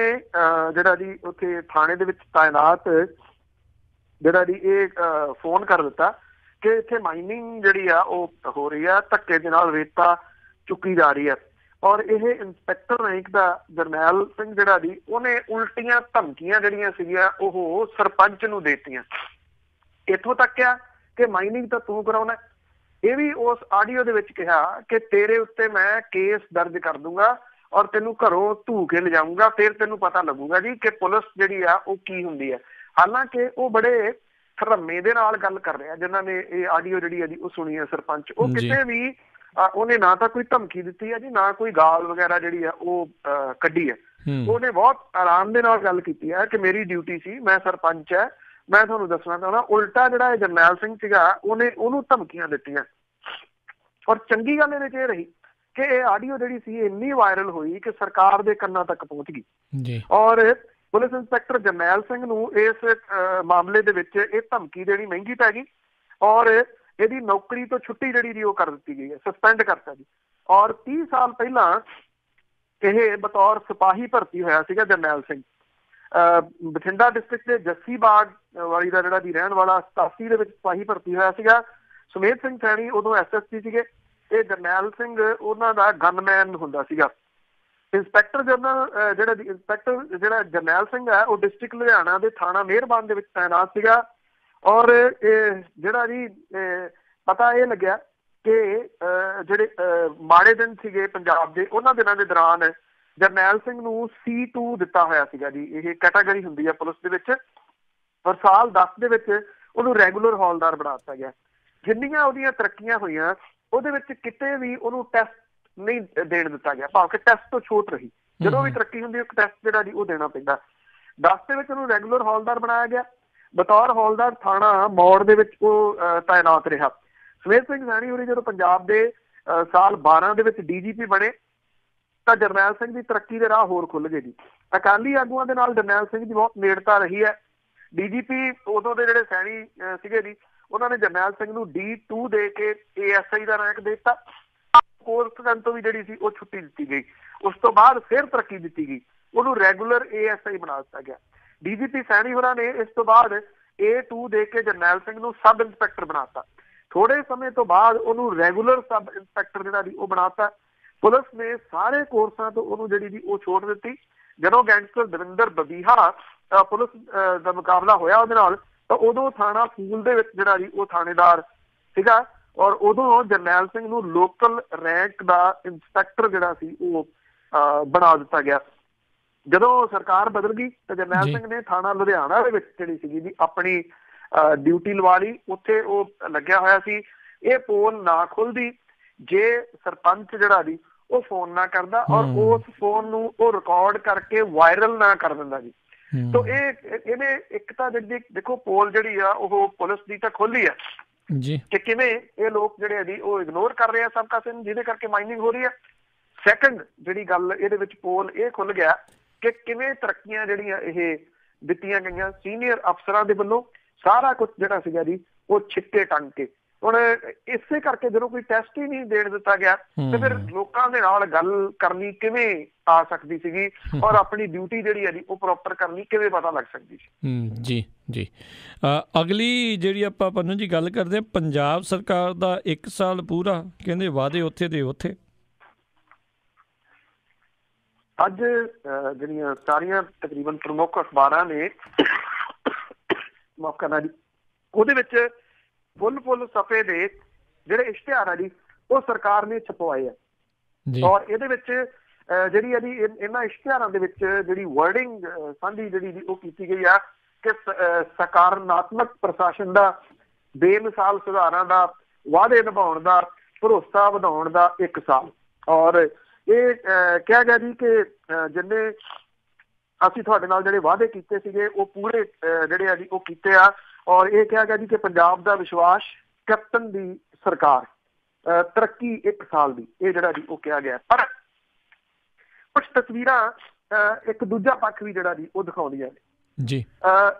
ਜਿਹੜਾ ਜੀ ਉੱਥੇ ਥਾਣੇ ਦੇ ਵਿੱਚ ਤਾਇਨਾਤ ਜਿਹੜਾ ਜੀ ਇਹ ਫੋਨ ਕਰ ਦਿੱਤਾ ਕਿ ਇੱਥੇ ਮਾਈਨਿੰਗ ਜਿਹੜੀ ਆ ਉਹ ਹੋ ਰਹੀ ਆ, ਧੱਕੇ ਦੇ ਨਾਲ ਰੇਤਾ ਚੁੱਕੀ ਜਾ ਰਹੀ ਹੈ, ਔਰ ਇਹ ਇੰਸਪੈਕਟਰ ਰੈਂਕ ਦਾ ਜਰਨੈਲ ਸਿੰਘ ਜਿਹੜਾ ਜੀ ਉਹਨੇ ਉਲਟੀਆਂ ਧਮਕੀਆਂ ਜਿਹੜੀਆਂ ਸੀਗੀਆਂ ਉਹ ਸਰਪੰਚ ਨੂੰ ਦੇਤੀਆਂ। ਇੱਥੋਂ ਤੱਕ ਆ ਕਿ ਮਾਈਨਿੰਗ ਤਾਂ ਤੂੰ ਕਰਾਉਣਾ। ਇਹ ਵੀ ਉਸ ਆਡੀਓ ਦੇ ਵਿੱਚ ਕਿਹਾ ਕਿ ਤੇਰੇ ਉੱਤੇ ਮੈਂ ਕੇਸ ਦਰਜ ਕਰ ਦੂੰਗਾ ਔਰ ਤੈਨੂੰ ਘਰੋਂ ਧੂ ਕੇ ਲਿਜਾਊਂਗਾ, ਫਿਰ ਤੈਨੂੰ ਪਤਾ ਲੱਗੂਗਾ ਜੀ ਕਿ ਪੁਲਿਸ ਜਿਹੜੀ ਆ ਉਹ ਕੀ ਹੁੰਦੀ ਹੈ। ਹਾਲਾਂਕਿ ਉਹ ਬੜੇ ਧਰਮੇ ਦੇ ਨਾਲ ਗੱਲ ਕਰ ਰਿਹਾ, ਜਿਨ੍ਹਾਂ ਨੇ ਇਹ ਆਡੀਓ ਜਿਹੜੀ ਹੈ ਜੀ ਉਹ ਸੁਣੀ ਹੈ ਸਰਪੰਚ। ਉਹ ਕਿਤੇ ਵੀ ਉਹਨੇ ਨਾ ਤਾਂ ਕੋਈ ਧਮਕੀ ਦਿੱਤੀ ਹੈ ਜੀ, ਨਾ ਕੋਈ ਗਾਲ ਵਗੈਰਾ ਜਿਹੜੀ ਆ ਉਹ ਕੱਢੀ ਹੈ। ਉਹਨੇ ਬਹੁਤ ਆਰਾਮ ਦੇ ਨਾਲ ਗੱਲ ਕੀਤੀ ਹੈ ਕਿ ਮੇਰੀ ਡਿਊਟੀ ਸੀ, ਮੈਂ ਸਰਪੰਚ ਹੈ, ਮੈਂ ਤੁਹਾਨੂੰ ਦੱਸਣਾ ਚਾਹੁੰਦਾ। ਉਲਟਾ ਜਿਹੜਾ ਇਹ ਜਰਨੈਲ ਸਿੰਘ ਸੀਗਾ ਉਹਨੂੰ ਧਮਕੀਆਂ ਦਿੱਤੀਆਂ। ਔਰ ਚੰਗੀ ਗੱਲ ਇਹਦੇ 'ਚ ਇਹ ਰਹੀ ਕਿ ਇਹ ਆਡੀਓ ਜਿਹੜੀ ਸੀ ਇੰਨੀ ਵਾਇਰਲ ਹੋਈ ਕਿ ਸਰਕਾਰ ਦੇ ਕੰਨਾਂ ਤੱਕ ਪਹੁੰਚ ਗਈ, ਔਰ ਪੁਲਿਸ ਇੰਸਪੈਕਟਰ ਜਰਨੈਲ ਸਿੰਘ ਨੂੰ ਇਸ ਮਾਮਲੇ ਦੇ ਵਿੱਚ ਇਹ ਧਮਕੀ ਦੇਣੀ ਮਹਿੰਗੀ ਪੈ ਗਈ, ਔਰ ਇਹਦੀ ਨੌਕਰੀ ਤੋਂ ਛੁੱਟੀ ਜਿਹੜੀ ਜੀ ਉਹ ਕਰ ਦਿੱਤੀ ਗਈ ਹੈ, ਸਸਪੈਂਡ ਕਰਤਾ ਜੀ। ਔਰ 30 ਸਾਲ ਪਹਿਲਾਂ ਇਹ ਬਤੌਰ ਸਿਪਾਹੀ ਭਰਤੀ ਹੋਇਆ ਸੀਗਾ ਜਰਨੈਲ ਸਿੰਘ। ਬਠਿੰਡਾ ਡਿਸਟ੍ਰਿਕਟ ਦੇ ਜੱਸੀ ਬਾਗ ਵਾਲੀ ਦਾ ਜਿਹੜਾ ਦੀ ਰਹਿਣ ਵਾਲਾ 87 ਦੇ ਵਿੱਚ ਸਿਪਾਹੀ ਭਰਤੀ ਹੋਇਆ ਸੀਗਾ। ਸੁਮੇਧ ਸਿੰਘ ਸੈਣੀ ਉਦੋਂ SSP ਸੀਗੇ। ਇਹ ਜਰਨੈਲ ਸਿੰਘ ਉਹਨਾਂ ਦਾ ਗਨਮੈਨ ਹੁੰਦਾ ਸੀਗਾ। ਇੰਸਪੈਕਟਰ ਜਿਹੜਾ ਜਰਨੈਲ ਸਿੰਘ ਹੈ ਉਹ ਡਿਸਟ੍ਰਿਕਟ ਲੁਧਿਆਣਾ ਦੇ ਥਾਣਾ ਮਿਹਰਬਾਨ ਦੇ ਵਿੱਚ ਤਾਇਨਾਤ ਸੀਗਾ। ਔਰ ਜਿਹੜਾ ਜੀ ਪਤਾ ਇਹ ਲੱਗਿਆ ਕਿ ਜਿਹੜੇ ਮਾੜੇ ਦਿਨ ਸੀਗੇ ਪੰਜਾਬ ਦੇ, ਉਹਨਾਂ ਦਿਨਾਂ ਦੇ ਦੌਰਾਨ ਜਰਨੈਲ ਸਿੰਘ ਨੂੰ C2 ਦਿੱਤਾ ਹੋਇਆ ਸੀਗਾ ਜੀ। ਇਹ ਕੈਟਾਗਰੀ ਹੁੰਦੀ ਹੈ ਪੁਲਿਸ ਦੇ ਵਿੱਚ। ਔਰ ਸਾਲ 10 ਦੇ ਵਿੱਚ ਉਹਨੂੰ ਰੈਗੂਲਰ ਹੌਲਦਾਰ ਬਣਾ ਦਿੱਤਾ ਗਿਆ। ਜਿੰਨੀਆਂ ਉਹਦੀਆਂ ਤਰੱਕੀਆਂ ਹੋਈਆਂ ਉਹਦੇ ਵਿੱਚ ਕਿਤੇ ਵੀ ਉਹਨੂੰ ਟੈਸਟ ਨਹੀਂ ਦੇਣ ਦਿੱਤਾ ਗਿਆ, ਭਾਵ ਕਿ ਟੈਸਟ ਤੋਂ ਛੋਟ ਰਹੀ। ਜਦੋਂ ਵੀ ਤਰੱਕੀ ਹੁੰਦੀ ਇੱਕ ਟੈਸਟ ਜਿਹੜਾ ਜੀ ਉਹ ਦੇਣਾ ਪੈਂਦਾ। 10 ਦੇ ਵਿੱਚ ਉਹਨੂੰ ਰੈਗੂਲਰ ਹੌਲਦਾਰ ਬਣਾਇਆ ਗਿਆ। ਬਤੌਰ ਹੌਲਦਾਰ ਥਾਣਾ ਮੌੜ ਦੇ ਵਿੱਚ ਉਹ ਤਾਇਨਾਤ ਰਿਹਾ। ਸੁਮੇਧ ਸਿੰਘ ਸੈਣੀ ਹੋਰੀ ਜਦੋਂ ਪੰਜਾਬ ਦੇ ਸਾਲ 12 ਦੇ ਵਿੱਚ DGP ਬਣੇ ਤਾਂ ਜਰਨੈਲ ਸਿੰਘ ਦੀ ਤਰੱਕੀ ਦੇ ਰਾਹ ਹੋਰ ਖੁੱਲ ਗਏ ਜੀ। ਅਕਾਲੀ ਆਗੂਆਂ ਦੇ ਨਾਲ ਜਰਨੈਲ ਸਿੰਘ ਦੀ ਬਹੁਤ ਨੇੜਤਾ ਰਹੀ ਹੈ। DGP ਉਦੋਂ ਦੇ ਜਿਹੜੇ ਸੈਣੀ ਸੀਗੇ ਜੀ, ਉਹਨਾਂ ਨੇ ਜਰਨੈਲ ਸਿੰਘ ਨੂੰ D2 ਦੇ ਕੇ ASI ਦਾ ਰੈਂਕ ਦੇ ਦਿੱਤਾ। ਕੋਰਸ ਤੋਂ ਵੀ ਜਿਹੜੀ ਸੀ ਉਹ ਛੁੱਟੀ ਦਿੱਤੀ ਗਈ। ਉਸ ਤੋਂ ਬਾਅਦ ਫਿਰ ਤਰੱਕੀ ਦਿੱਤੀ ਗਈ, ਉਹਨੂੰ ਰੈਗੂਲਰ ASI ਬਣਾ ਦਿੱਤਾ ਗਿਆ। DGP ਸੈਣੀ ਹੋਰਾਂ ਨੇ ਇਸ ਤੋਂ ਬਾਅਦ A2 ਦੇ ਕੇ ਜਰਨੈਲ ਸਿੰਘ ਨੂੰ ਸਬ ਇੰਸਪੈਕਟਰ ਬਣਾਤਾ। ਥੋੜੇ ਸਮੇਂ ਤੋਂ ਬਾਅਦ ਉਹਨੂੰ ਰੈਗੂਲਰ ਸਬ ਇੰਸਪੈਕਟਰ ਜਿਹੜਾ ਜੀ ਉਹ ਬਣਾਤਾ। ਪੁਲਿਸ ਨੇ ਸਾਰੇ ਕੋਰਸਾਂ ਤੋਂ ਉਹਨੂੰ ਜਿਹੜੀ ਜੀ ਉਹ ਛੋਟ ਦਿੱਤੀ। ਜਦੋਂ ਗੈਂਗਸਟਰ ਦਵਿੰਦਰ ਬਬੀਹਾ ਪੁਲਿਸ ਦਾ ਮੁਕਾਬਲਾ ਹੋਇਆ ਉਹਦੇ ਨਾਲ, ਤਾਂ ਉਦੋਂ ਥਾਣਾ ਫੂਲ ਦੇ ਵਿੱਚ ਜਿਹੜਾ ਜੀ ਉਹ ਥਾਣੇਦਾਰ ਸੀਗਾ, ਔਰ ਉਦੋਂ ਜਰਨੈਲ ਸਿੰਘ ਨੂੰ ਲੋਕਲ ਰੈਂਕ ਦਾ ਇੰਸਪੈਕਟਰ ਜਿਹੜਾ ਸੀ ਉਹ ਬਣਾ ਦਿੱਤਾ ਗਿਆ। ਜਦੋਂ ਸਰਕਾਰ ਬਦਲ ਗਈ ਤਾਂ ਜਰਨੈਲ ਸਿੰਘ ਨੇ ਥਾਣਾ ਲੁਧਿਆਣਾ ਦੇ ਵਿੱਚ ਜਿਹੜੀ ਸੀਗੀ ਜੀ ਆਪਣੀ ਡਿਊਟੀ ਲਵਾ ਲਈ। ਉੱਥੇ ਉਹ ਲੱਗਿਆ ਹੋਇਆ ਸੀ। ਇਹ ਪੋਲ ਨਾ ਖੁੱਲਦੀ ਜੇ ਸਰਪੰਚ ਜਿਹੜਾ ਜੀ ਉਹ ਫੋਨ ਨਾ ਕਰਦਾ ਔਰ ਉਸ ਫੋਨ ਨੂੰ ਉਹ ਰਿਕਾਰਡ ਕਰਕੇ ਵਾਇਰਲ ਨਾ ਕਰ ਦਿੰਦਾ ਜੀ। ਤੋ ਇਹਨੇ ਇੱਕ ਤਾਂ ਦੇਖੋ ਪੋਲ ਜਿਹੜੀ ਆ ਉਹ ਪੁਲਿਸ ਦੀ ਤਾਂ ਖੋਲੀ ਆ ਜੀ ਕਿ ਕਿਵੇਂ ਇਹ ਲੋਕ ਜਿਹੜੇ ਆ ਜੀ ਉਹ ਇਗਨੋਰ ਕਰ ਰਹੇ ਆ ਸਭ ਕਾਸੇ ਨੂੰ, ਜਿਹਦੇ ਕਰਕੇ ਮਾਈਨਿੰਗ ਹੋ ਰਹੀ ਆ। ਸੈਕੰਡ ਜਿਹੜੀ ਗੱਲ ਇਹਦੇ ਵਿੱਚ ਪੋਲ ਇਹ ਖੁੱਲ ਗਿਆ ਕਿ ਕਿਵੇਂ ਤਰੱਕੀਆਂ ਜਿਹੜੀਆਂ ਇਹ ਦਿੱਤੀਆਂ ਗਈਆਂ ਸੀਨੀਅਰ ਅਫਸਰਾਂ ਦੇ ਵੱਲੋਂ, ਸਾਰਾ ਕੁਛ ਜਿਹੜਾ ਸੀਗਾ ਜੀ ਉਹ ਛਿੱਕੇ ਟੰਗ ਕੇ। ਹੁਣ ਇਸੇ ਕਰਕੇ ਜਦੋਂ ਕੋਈ ਟੈਸਟ ਹੀ ਨਹੀਂ ਦੇਣ ਦਿੱਤਾ ਗਿਆ ਤੇ ਫਿਰ ਲੋਕਾਂ ਦੇ ਨਾਲ ਗੱਲ ਕਰਨੀ ਕਿਵੇਂ ਆ ਸਕਦੀ ਸੀਗੀ ਔਰ ਆਪਣੀ ਡਿਊਟੀ ਜਿਹੜੀ ਹੈ ਜੀ ਉਹ ਪ੍ਰੋਪਰ ਕਰਨੀ ਕਿਵੇਂ ਪਤਾ ਲੱਗ ਸਕਦੀ ਸੀ। ਜੀ ਜੀ ਅਗਲੀ ਜਿਹੜੀ ਆਪਾਂ ਪੰਨੂ ਜੀ ਗੱਲ ਕਰਦੇ ਹਾਂ, ਪੰਜਾਬ ਸਰਕਾਰ ਦਾ 1 ਸਾਲ ਪੂਰਾ ਕਹਿੰਦੇ ਵਾਅਦੇ ਉੱਥੇ ਦੇ ਉੱਥੇ। ਅੱਜ ਜਿਹੜੀਆਂ ਸਾਰੀਆਂ ਤਕਰੀਬਨ ਪ੍ਰਮੁੱਖ ਅਖਬਾਰਾਂ ਨੇ ਮੌਕਾ ਨਾਲ ਜੀ ਉਹਦੇ ਵਿੱਚ ਫੁੱਲ ਸਫੇ ਦੇ ਜਿਹੜੇ ਇਸ਼ਤਿਹਾਰ ਆ ਜੀ ਉਹ ਸਰਕਾਰ ਨੇ ਛਪਵਾਏ ਆ ਔਰ ਇਹਦੇ ਵਿੱਚ ਜਿਹੜੀ ਆ ਜੀ ਇਹਨਾਂ ਇਸ਼ਤਿਹਾਰਾਂ ਦੇ ਵਿੱਚ ਜਿਹੜੀ ਵਰਡਿੰਗ ਸਾਂਝੀ ਜਿਹੜੀ ਉਹ ਕੀਤੀ ਗਈ ਆ ਕਿ ਸਕਾਰਾਤਮਕ ਪ੍ਰਸ਼ਾਸਨ ਦਾ, ਬੇਮਿਸਾਲ ਸੁਧਾਰਾਂ ਦਾ, ਵਾਅਦੇ ਨਿਭਾਉਣ ਦਾ, ਭਰੋਸਾ ਵਧਾਉਣ ਦਾ 1 ਸਾਲ। ਔਰ ਇਹ ਕਿਹਾ ਗਿਆ ਜੀ ਕਿ ਜਿੰਨੇ ਅਸੀਂ ਤੁਹਾਡੇ ਨਾਲ ਜਿਹੜੇ ਵਾਅਦੇ ਕੀਤੇ ਸੀਗੇ ਉਹ ਪੂਰੇ ਜਿਹੜੇ ਆ ਜੀ ਉਹ ਕੀਤੇ ਆ। ਔਰ ਇਹ ਕਿਹਾ ਗਿਆ ਜੀ ਕਿ ਪੰਜਾਬ ਦਾ ਵਿਸ਼ਵਾਸ, ਕੈਪਟਨ ਦੀ ਸਰਕਾਰ, ਤਰੱਕੀ 1 ਸਾਲ ਦੀ, ਇਹ ਜਿਹੜਾ ਜੀ ਉਹ ਕਿਹਾ ਗਿਆ। ਪਰ ਕੁਛ ਤਸਵੀਰਾਂ ਇੱਕ ਦੂਜਾ ਪੱਖ ਵੀ ਜਿਹੜਾ ਜੀ ਉਹ ਦਿਖਾਉਂਦੀਆਂ ਨੇ ਜੀ।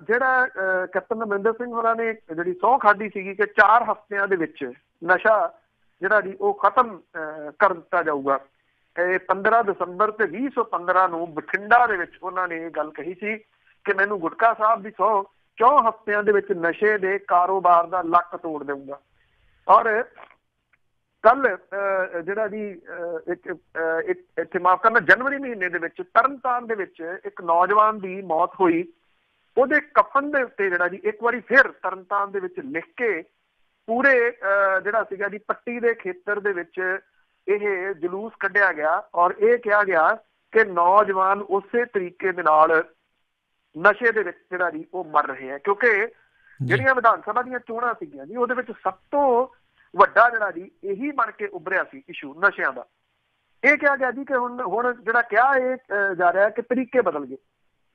ਜਿਹੜਾ ਕੈਪਟਨ ਅਮਰਿੰਦਰ ਸਿੰਘ ਹੋਰਾਂ ਨੇ ਜਿਹੜੀ ਸਹੁੰ ਖਾਧੀ ਸੀਗੀ ਕਿ 4 ਹਫ਼ਤਿਆਂ ਦੇ ਵਿੱਚ ਨਸ਼ਾ ਜਿਹੜਾ ਜੀ ਉਹ ਖਤਮ ਕਰ ਦਿੱਤਾ ਜਾਊਗਾ। 15 ਦਸੰਬਰ ਤੇ 2015 ਨੂੰ ਬਠਿੰਡਾ ਦੇ ਵਿੱਚ ਉਹਨਾਂ ਨੇ ਇਹ ਗੱਲ ਕਹੀ ਸੀ ਕਿ ਮੈਨੂੰ ਗੁਟਕਾ ਸਾਹਿਬ ਦੀ ਸਹੁੰ 4 ਹਫ਼ਤਿਆਂ ਦੇ ਵਿੱਚ ਨਸ਼ੇ ਦੇ ਕਾਰੋਬਾਰ ਦਾ ਲੱਕ ਤੋੜ ਦੇਊਗਾ। ਔਰ ਕੱਲ ਜਿਹੜਾ ਜੀ ਇੱਥੇ ਮਾਫ਼ ਕਰਨਾ ਜਨਵਰੀ ਮਹੀਨੇ ਦੇ ਵਿੱਚ ਤਰਨਤਾਰਨ ਦੇ ਵਿੱਚ ਇੱਕ ਨੌਜਵਾਨ ਦੀ ਮੌਤ ਹੋਈ। ਉਹਦੇ ਕਫਨ ਦੇ ਉੱਤੇ ਜਿਹੜਾ ਜੀ ਇੱਕ ਵਾਰੀ ਫਿਰ ਤਰਨਤਾਰਨ ਦੇ ਵਿੱਚ ਲਿਖ ਕੇ ਪੂਰੇ ਜਿਹੜਾ ਸੀਗਾ ਜੀ ਪੱਟੀ ਦੇ ਖੇਤਰ ਦੇ ਵਿੱਚ ਇਹ ਜਲੂਸ ਕੱਢਿਆ ਗਿਆ ਔਰ ਇਹ ਕਿਹਾ ਗਿਆ ਕਿ ਨੌਜਵਾਨ ਉਸੇ ਤਰੀਕੇ ਦੇ ਨਾਲ ਨਸ਼ੇ ਦੇ ਵਿੱਚ ਜਿਹੜਾ ਜੀ ਉਹ ਮਰ ਰਹੇ ਆ। ਕਿਉਂਕਿ ਜਿਹੜੀਆਂ ਵਿਧਾਨ ਸਭਾ ਦੀਆਂ ਚੋਣਾਂ ਸੀਗੀਆਂ ਜੀ ਉਹਦੇ ਵਿੱਚ ਸਭ ਤੋਂ ਵੱਡਾ ਜਿਹੜਾ ਜੀ ਇਹੀ ਬਣ ਕੇ ਉੱਭਰਿਆ ਸੀ ਇਸ਼ੂ ਨਸ਼ਿਆਂ ਦਾ। ਇਹ ਕਿਹਾ ਗਿਆ ਜੀ ਕਿ ਹੁਣ ਜਿਹੜਾ ਕਿਹਾ ਇਹ ਜਾ ਰਿਹਾ ਕਿ ਤਰੀਕੇ ਬਦਲ ਗਏ।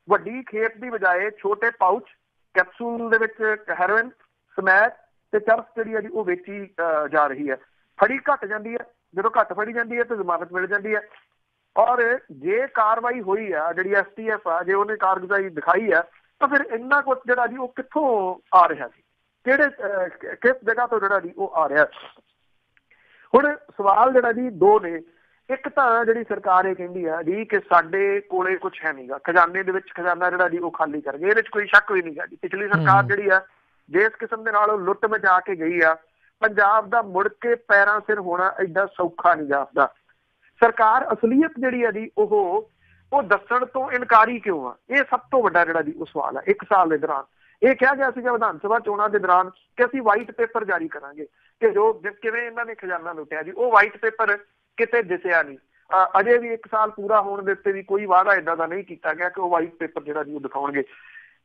ਵੱਡੀ ਖੇਪ ਦੀ ਬਜਾਏ ਛੋਟੇ ਪਾਊਚ ਕੈਪਸੂਲ ਦੇ ਵਿੱਚ ਹੈਰੋਇਨ, ਸਮੈਕ ਤੇ ਚਰਸ ਜਿਹੜੀ ਆ ਜੀ ਉਹ ਵੇਚੀ ਜਾ ਰਹੀ ਹੈ। ਫੜੀ ਘੱਟ ਜਾਂਦੀ ਹੈ, ਜਦੋਂ ਘੱਟ ਫੜੀ ਜਾਂਦੀ ਹੈ ਤਾਂ ਜ਼ਮਾਨਤ ਮਿਲ ਜਾਂਦੀ ਹੈ। ਔਰ ਜੇ ਕਾਰਵਾਈ ਹੋਈ ਆ ਜਿਹੜੀ STF ਆ, ਜੇ ਉਹਨੇ ਕਾਰਗੁਜ਼ਾਰੀ ਦਿਖਾਈ ਆ ਤਾਂ ਫਿਰ ਇੰਨਾ ਕੁਛ ਜਿਹੜਾ ਜੀ ਉਹ ਕਿੱਥੋਂ ਆ ਰਿਹਾ ਸੀ, ਕਿਸ ਜਗ੍ਹਾ ਤੋਂ ਜਿਹੜਾ ਜੀ ਉਹ ਆ ਰਿਹਾ। ਹੁਣ ਸਵਾਲ ਜਿਹੜਾ ਜੀ 2 ਨੇ। ਇੱਕ ਤਾਂ ਜਿਹੜੀ ਸਰਕਾਰ ਇਹ ਕਹਿੰਦੀ ਆ ਜੀ ਕਿ ਸਾਡੇ ਕੋਲੇ ਕੁਛ ਹੈ ਨੀਗਾ, ਖਜ਼ਾਨੇ ਦੇ ਵਿੱਚ ਖਜ਼ਾਨਾ ਜਿਹੜਾ ਜੀ ਉਹ ਖਾਲੀ ਕਰ ਗਏ, ਇਹਦੇ ਵਿੱਚ ਕੋਈ ਸ਼ੱਕ ਵੀ ਨਹੀਂ ਗਾ ਜੀ। ਪਿਛਲੀ ਸਰਕਾਰ ਜਿਹੜੀ ਆ ਜਿਸ ਕਿਸਮ ਦੇ ਨਾਲ ਉਹ ਲੁੱਟ ਮਚਾ ਕੇ ਗਈ ਆ, ਪੰਜਾਬ ਦਾ ਮੁੜ ਕੇ ਪੈਰਾਂ ਸਿਰ ਹੋਣਾ ਏਡਾ ਸੌਖਾ ਨਹੀਂ ਜਾਪਦਾ। ਸਰਕਾਰ ਅਸਲੀਅਤ ਜਿਹੜੀ ਆ ਜੀ ਉਹ ਦੱਸਣ ਤੋਂ ਇਨਕਾਰੀ ਕਿਉਂ ਆ, ਇਹ ਸਭ ਤੋਂ ਵੱਡਾ ਜਿਹੜਾ ਜੀ ਉਹ ਸਵਾਲ ਆ। 1 ਸਾਲ ਦੇ ਦੌਰਾਨ ਇਹ ਕਿਹਾ ਗਿਆ ਸੀਗਾ ਵਿਧਾਨ ਸਭਾ ਚੋਣਾਂ ਦੇ ਦੌਰਾਨ ਕਿ ਅਸੀਂ ਵਾਈਟ ਪੇਪਰ ਜਾਰੀ ਕਰਾਂਗੇ ਕਿ ਜੋ ਕਿਵੇਂ ਇਹਨਾਂ ਨੇ ਖਜ਼ਾਨਾ ਲੁੱਟਿਆ ਜੀ। ਉਹ ਵਾਈਟ ਪੇਪਰ ਕਿਤੇ ਦਿਸਿਆ ਨਹੀਂ। ਅਜੇ ਵੀ 1 ਸਾਲ ਪੂਰਾ ਹੋਣ ਦੇ ਉੱਤੇ ਵੀ ਕੋਈ ਵਾਅਦਾ ਏਦਾਂ ਦਾ ਨਹੀਂ ਕੀਤਾ ਗਿਆ ਕਿ ਉਹ ਵਾਈਟ ਪੇਪਰ ਜਿਹੜਾ ਜੀ ਉਹ ਦਿਖਾਉਣਗੇ।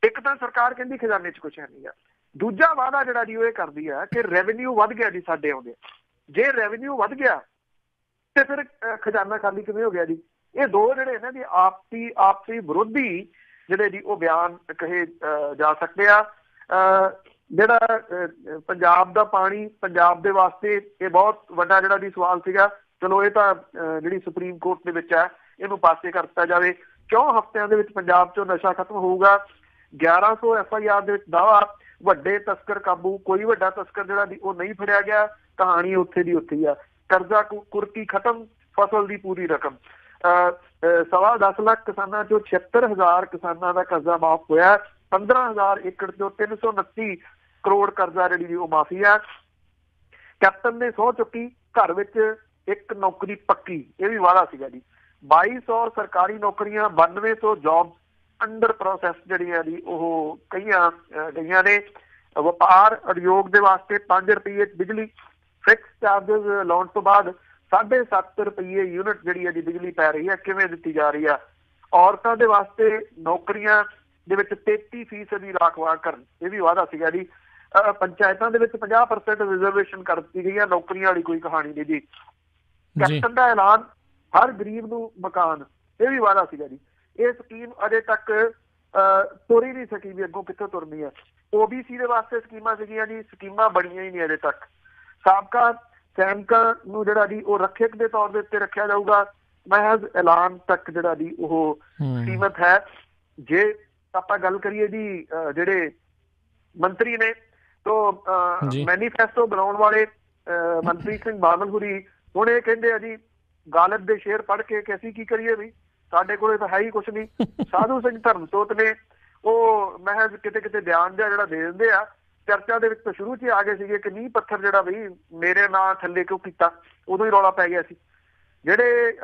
ਇੱਕ ਤਾਂ ਸਰਕਾਰ ਕਹਿੰਦੀ ਖਜ਼ਾਨੇ 'ਚ ਕੁਛ ਹੈ ਨਹੀਂ ਗਾ। ਦੂਜਾ ਵਾਅਦਾ ਜਿਹੜਾ ਜੀ ਉਹ ਇਹ ਕਰਦੀ ਆ ਕਿ ਰੈਵਨਿਊ ਵੱਧ ਗਿਆ ਜੀ ਸਾਡੇ ਆਉਂਦੇ। ਜੇ ਰੈਵਨਿਊ ਵੱਧ ਗਿਆ ਤੇ ਫਿਰ ਖਜ਼ਾਨਾ ਖਾਲੀ ਕਿਵੇਂ ਹੋ ਗਿਆ ਜੀ। ਇਹ 2 ਜਿਹੜੇ ਇਹਨਾਂ ਦੀ ਆਪਸੀ ਵਿਰੋਧੀ ਜਿਹੜੇ ਜੀ ਉਹ ਬਿਆਨ ਕਹੇ ਜਾ ਸਕਦੇ ਆ। ਜਿਹੜਾ ਪੰਜਾਬ ਦਾ ਪਾਣੀ, ਪੰਜਾਬ ਦੇ ਵਾਸਤੇ ਇਹ ਬਹੁਤ ਵੱਡਾ ਜਿਹੜਾ ਜੀ ਸਵਾਲ ਸੀਗਾ। ਚਲੋ ਇਹ ਤਾਂ ਜਿਹੜੀ ਸੁਪਰੀਮ ਕੋਰਟ ਦੇ ਵਿੱਚ ਹੈ, ਇਹਨੂੰ ਪਾਸੇ ਕਰ ਦਿੱਤਾ ਜਾਵੇ। 4 ਹਫ਼ਤਿਆਂ ਦੇ ਵਿੱਚ ਪੰਜਾਬ 'ਚੋਂ ਨਸ਼ਾ ਖਤਮ ਹੋਊਗਾ। 1100 FIR ਦੇ ਵਿੱਚ ਦਾਵਾ, ਵੱਡੇ ਤਸਕਰ ਕਾਬੂ, ਕੋਈ ਵੱਡਾ ਤਸਕਰ ਜਿਹੜਾ ਜੀ ਉਹ ਨਹੀਂ ਫੜਿਆ ਗਿਆ। ਕਹਾਣੀ ਉੱਥੇ ਦੀ ਉੱਥੇ ਹੀ ਆ। ਕਰਜ਼ਾ ਕੁਰਕੀ ਖਤਮ, ਫਸਲ ਦੀ ਪੂਰੀ ਰਕਮ। 10.25 ਲੱਖ ਕਿਸਾਨਾਂ ਚੋਂ 76,000 ਕਿਸਾਨਾਂ ਦਾ ਕਰਜ਼ਾ ਮਾਫ਼ ਹੋਇਆ। 15,000 ਏਕੜ ਚੋਂ 329 ਕਰੋੜ ਕਰਜ਼ਾ ਜਿਹੜੀ ਉਹ ਮਾਫੀ ਆ। ਕੈਪਟਨ ਨੇ ਸਹੁੰ ਚੁੱਕੀ, ਘਰ ਵਿੱਚ ਇੱਕ ਨੌਕਰੀ ਪੱਕੀ, ਇਹ ਵੀ ਵਾਅਦਾ ਸੀਗਾ ਜੀ। 2200 ਸਰਕਾਰੀ ਨੌਕਰੀਆਂ, 9200 ਜੌਬ ਅੰਡਰ ਪ੍ਰੋਸੈਸ ਜਿਹੜੀਆਂ ਜੀ ਉਹ ਕਈਆਂ ਗਈਆਂ ਨੇ। ਵਪਾਰ ਉਦਯੋਗ ਦੇ ਵਾਸਤੇ 5 ਰੁਪਏ ਬਿਜਲੀ, ਫਿਕਸ ਚਾਰਜਸ ਲਾਉਣ ਤੋਂ ਬਾਅਦ 7.5 ਰੁਪਏ ਯੂਨਿਟ ਜਿਹੜੀ ਹੈ ਜੀ ਬਿਜਲੀ ਪੈ ਰਹੀ ਹੈ। ਕਿਵੇਂ ਦਿੱਤੀ ਜਾ ਰਹੀ ਆ। ਔਰਤਾਂ ਦੇ ਵਾਸਤੇ ਨੌਕਰੀਆਂ ਦੇ ਵਿੱਚ 33% ਰਾਖਵਾਂਕਰਨ, ਇਹ ਵੀ ਵਾਅਦਾ ਸੀਗਾ ਜੀ। ਪੰਚਾਇਤਾਂ ਦੇ ਵਿੱਚ 50% ਰਿਜ਼ਰਵੇਸ਼ਨ ਕਰ ਦਿੱਤੀ ਗਈ ਹੈ। ਨੌਕਰੀਆਂ ਵਾਲੀ ਕੋਈ ਕਹਾਣੀ ਨਹੀਂ ਜੀ। ਕੈਪਟਨ ਦਾ ਐਲਾਨ ਹਰ ਗਰੀਬ ਨੂੰ ਮਕਾਨ, ਇਹ ਵੀ ਵਾਅਦਾ ਸੀਗਾ ਜੀ। ਇਹ ਸਕੀਮ ਅਜੇ ਤੱਕ ਤੁਰ ਹੀ ਨਹੀਂ ਸਕੀ ਵੀ ਅੱਗੋਂ ਕਿੱਥੋਂ ਤੁਰਨੀ ਹੈ। OBC ਦੇ ਵਾਸਤੇ ਸਕੀਮਾਂ ਸੀਗੀਆਂ ਜੀ, ਸਕੀਮਾਂ ਬਣੀਆਂ ਹੀ ਨਹੀਂ ਅਜੇ ਤੱਕ। ਸਾਬਕਾ ਸੈਨਿਕਾਂ ਨੂੰ ਜਿਹੜਾ ਜੀ ਉਹ ਰੱਖਿਅਕ ਦੇ ਤੌਰ ਦੇ ਉੱਤੇ ਰੱਖਿਆ ਜਾਊਗਾ, ਮਹਿਜ਼ ਐਲਾਨ ਤੱਕ ਜਿਹੜਾ ਜੀ ਉਹ ਸੀਮਤ ਹੈ। ਜੇ ਆਪਾਂ ਗੱਲ ਕਰੀਏ ਜੀ ਜਿਹੜੇ ਮੰਤਰੀ ਨੇ, ਤਾਂ ਮੈਨੀਫੈਸਟੋ ਬਣਾਉਣ ਵਾਲੇ ਮਨਪ੍ਰੀਤ ਸਿੰਘ ਬਾਦਲ ਹੁਰੀ ਹੁਣ ਇਹ ਕਹਿੰਦੇ ਆ ਜੀ ਗਾਲਿਬ ਦੇ ਸ਼ੇਰ ਪੜ੍ਹ ਕੇ ਕਿ ਅਸੀਂ ਕੀ ਕਰੀਏ ਵੀ, ਸਾਡੇ ਕੋਲੇ ਤਾਂ ਹੈ ਹੀ ਕੁਛ ਨਹੀਂ। ਸਾਧੂ ਸਿੰਘ ਧਰਮਸੋਤ ਨੇ ਉਹ ਮਹਿਜ਼ ਕਿਤੇ ਕਿਤੇ ਬਿਆਨ ਜਿਹਾ ਜਿਹੜਾ ਦੇ ਦਿੰਦੇ ਆ। ਚਰਚਾ ਦੇ ਵਿੱਚ ਤਾਂ ਸ਼ੁਰੂ 'ਚ ਆ ਗਏ ਸੀਗੇ ਕਿ ਨੀਂਹ ਪੱਥਰ ਜਿਹੜਾ ਵੀ ਮੇਰੇ ਨਾਂ ਥੱਲੇ ਕਿਉਂ ਕੀਤਾ, ਉਦੋਂ ਹੀ ਰੌਲਾ ਪੈ ਗਿਆ ਸੀ। ਜਿਹੜੇ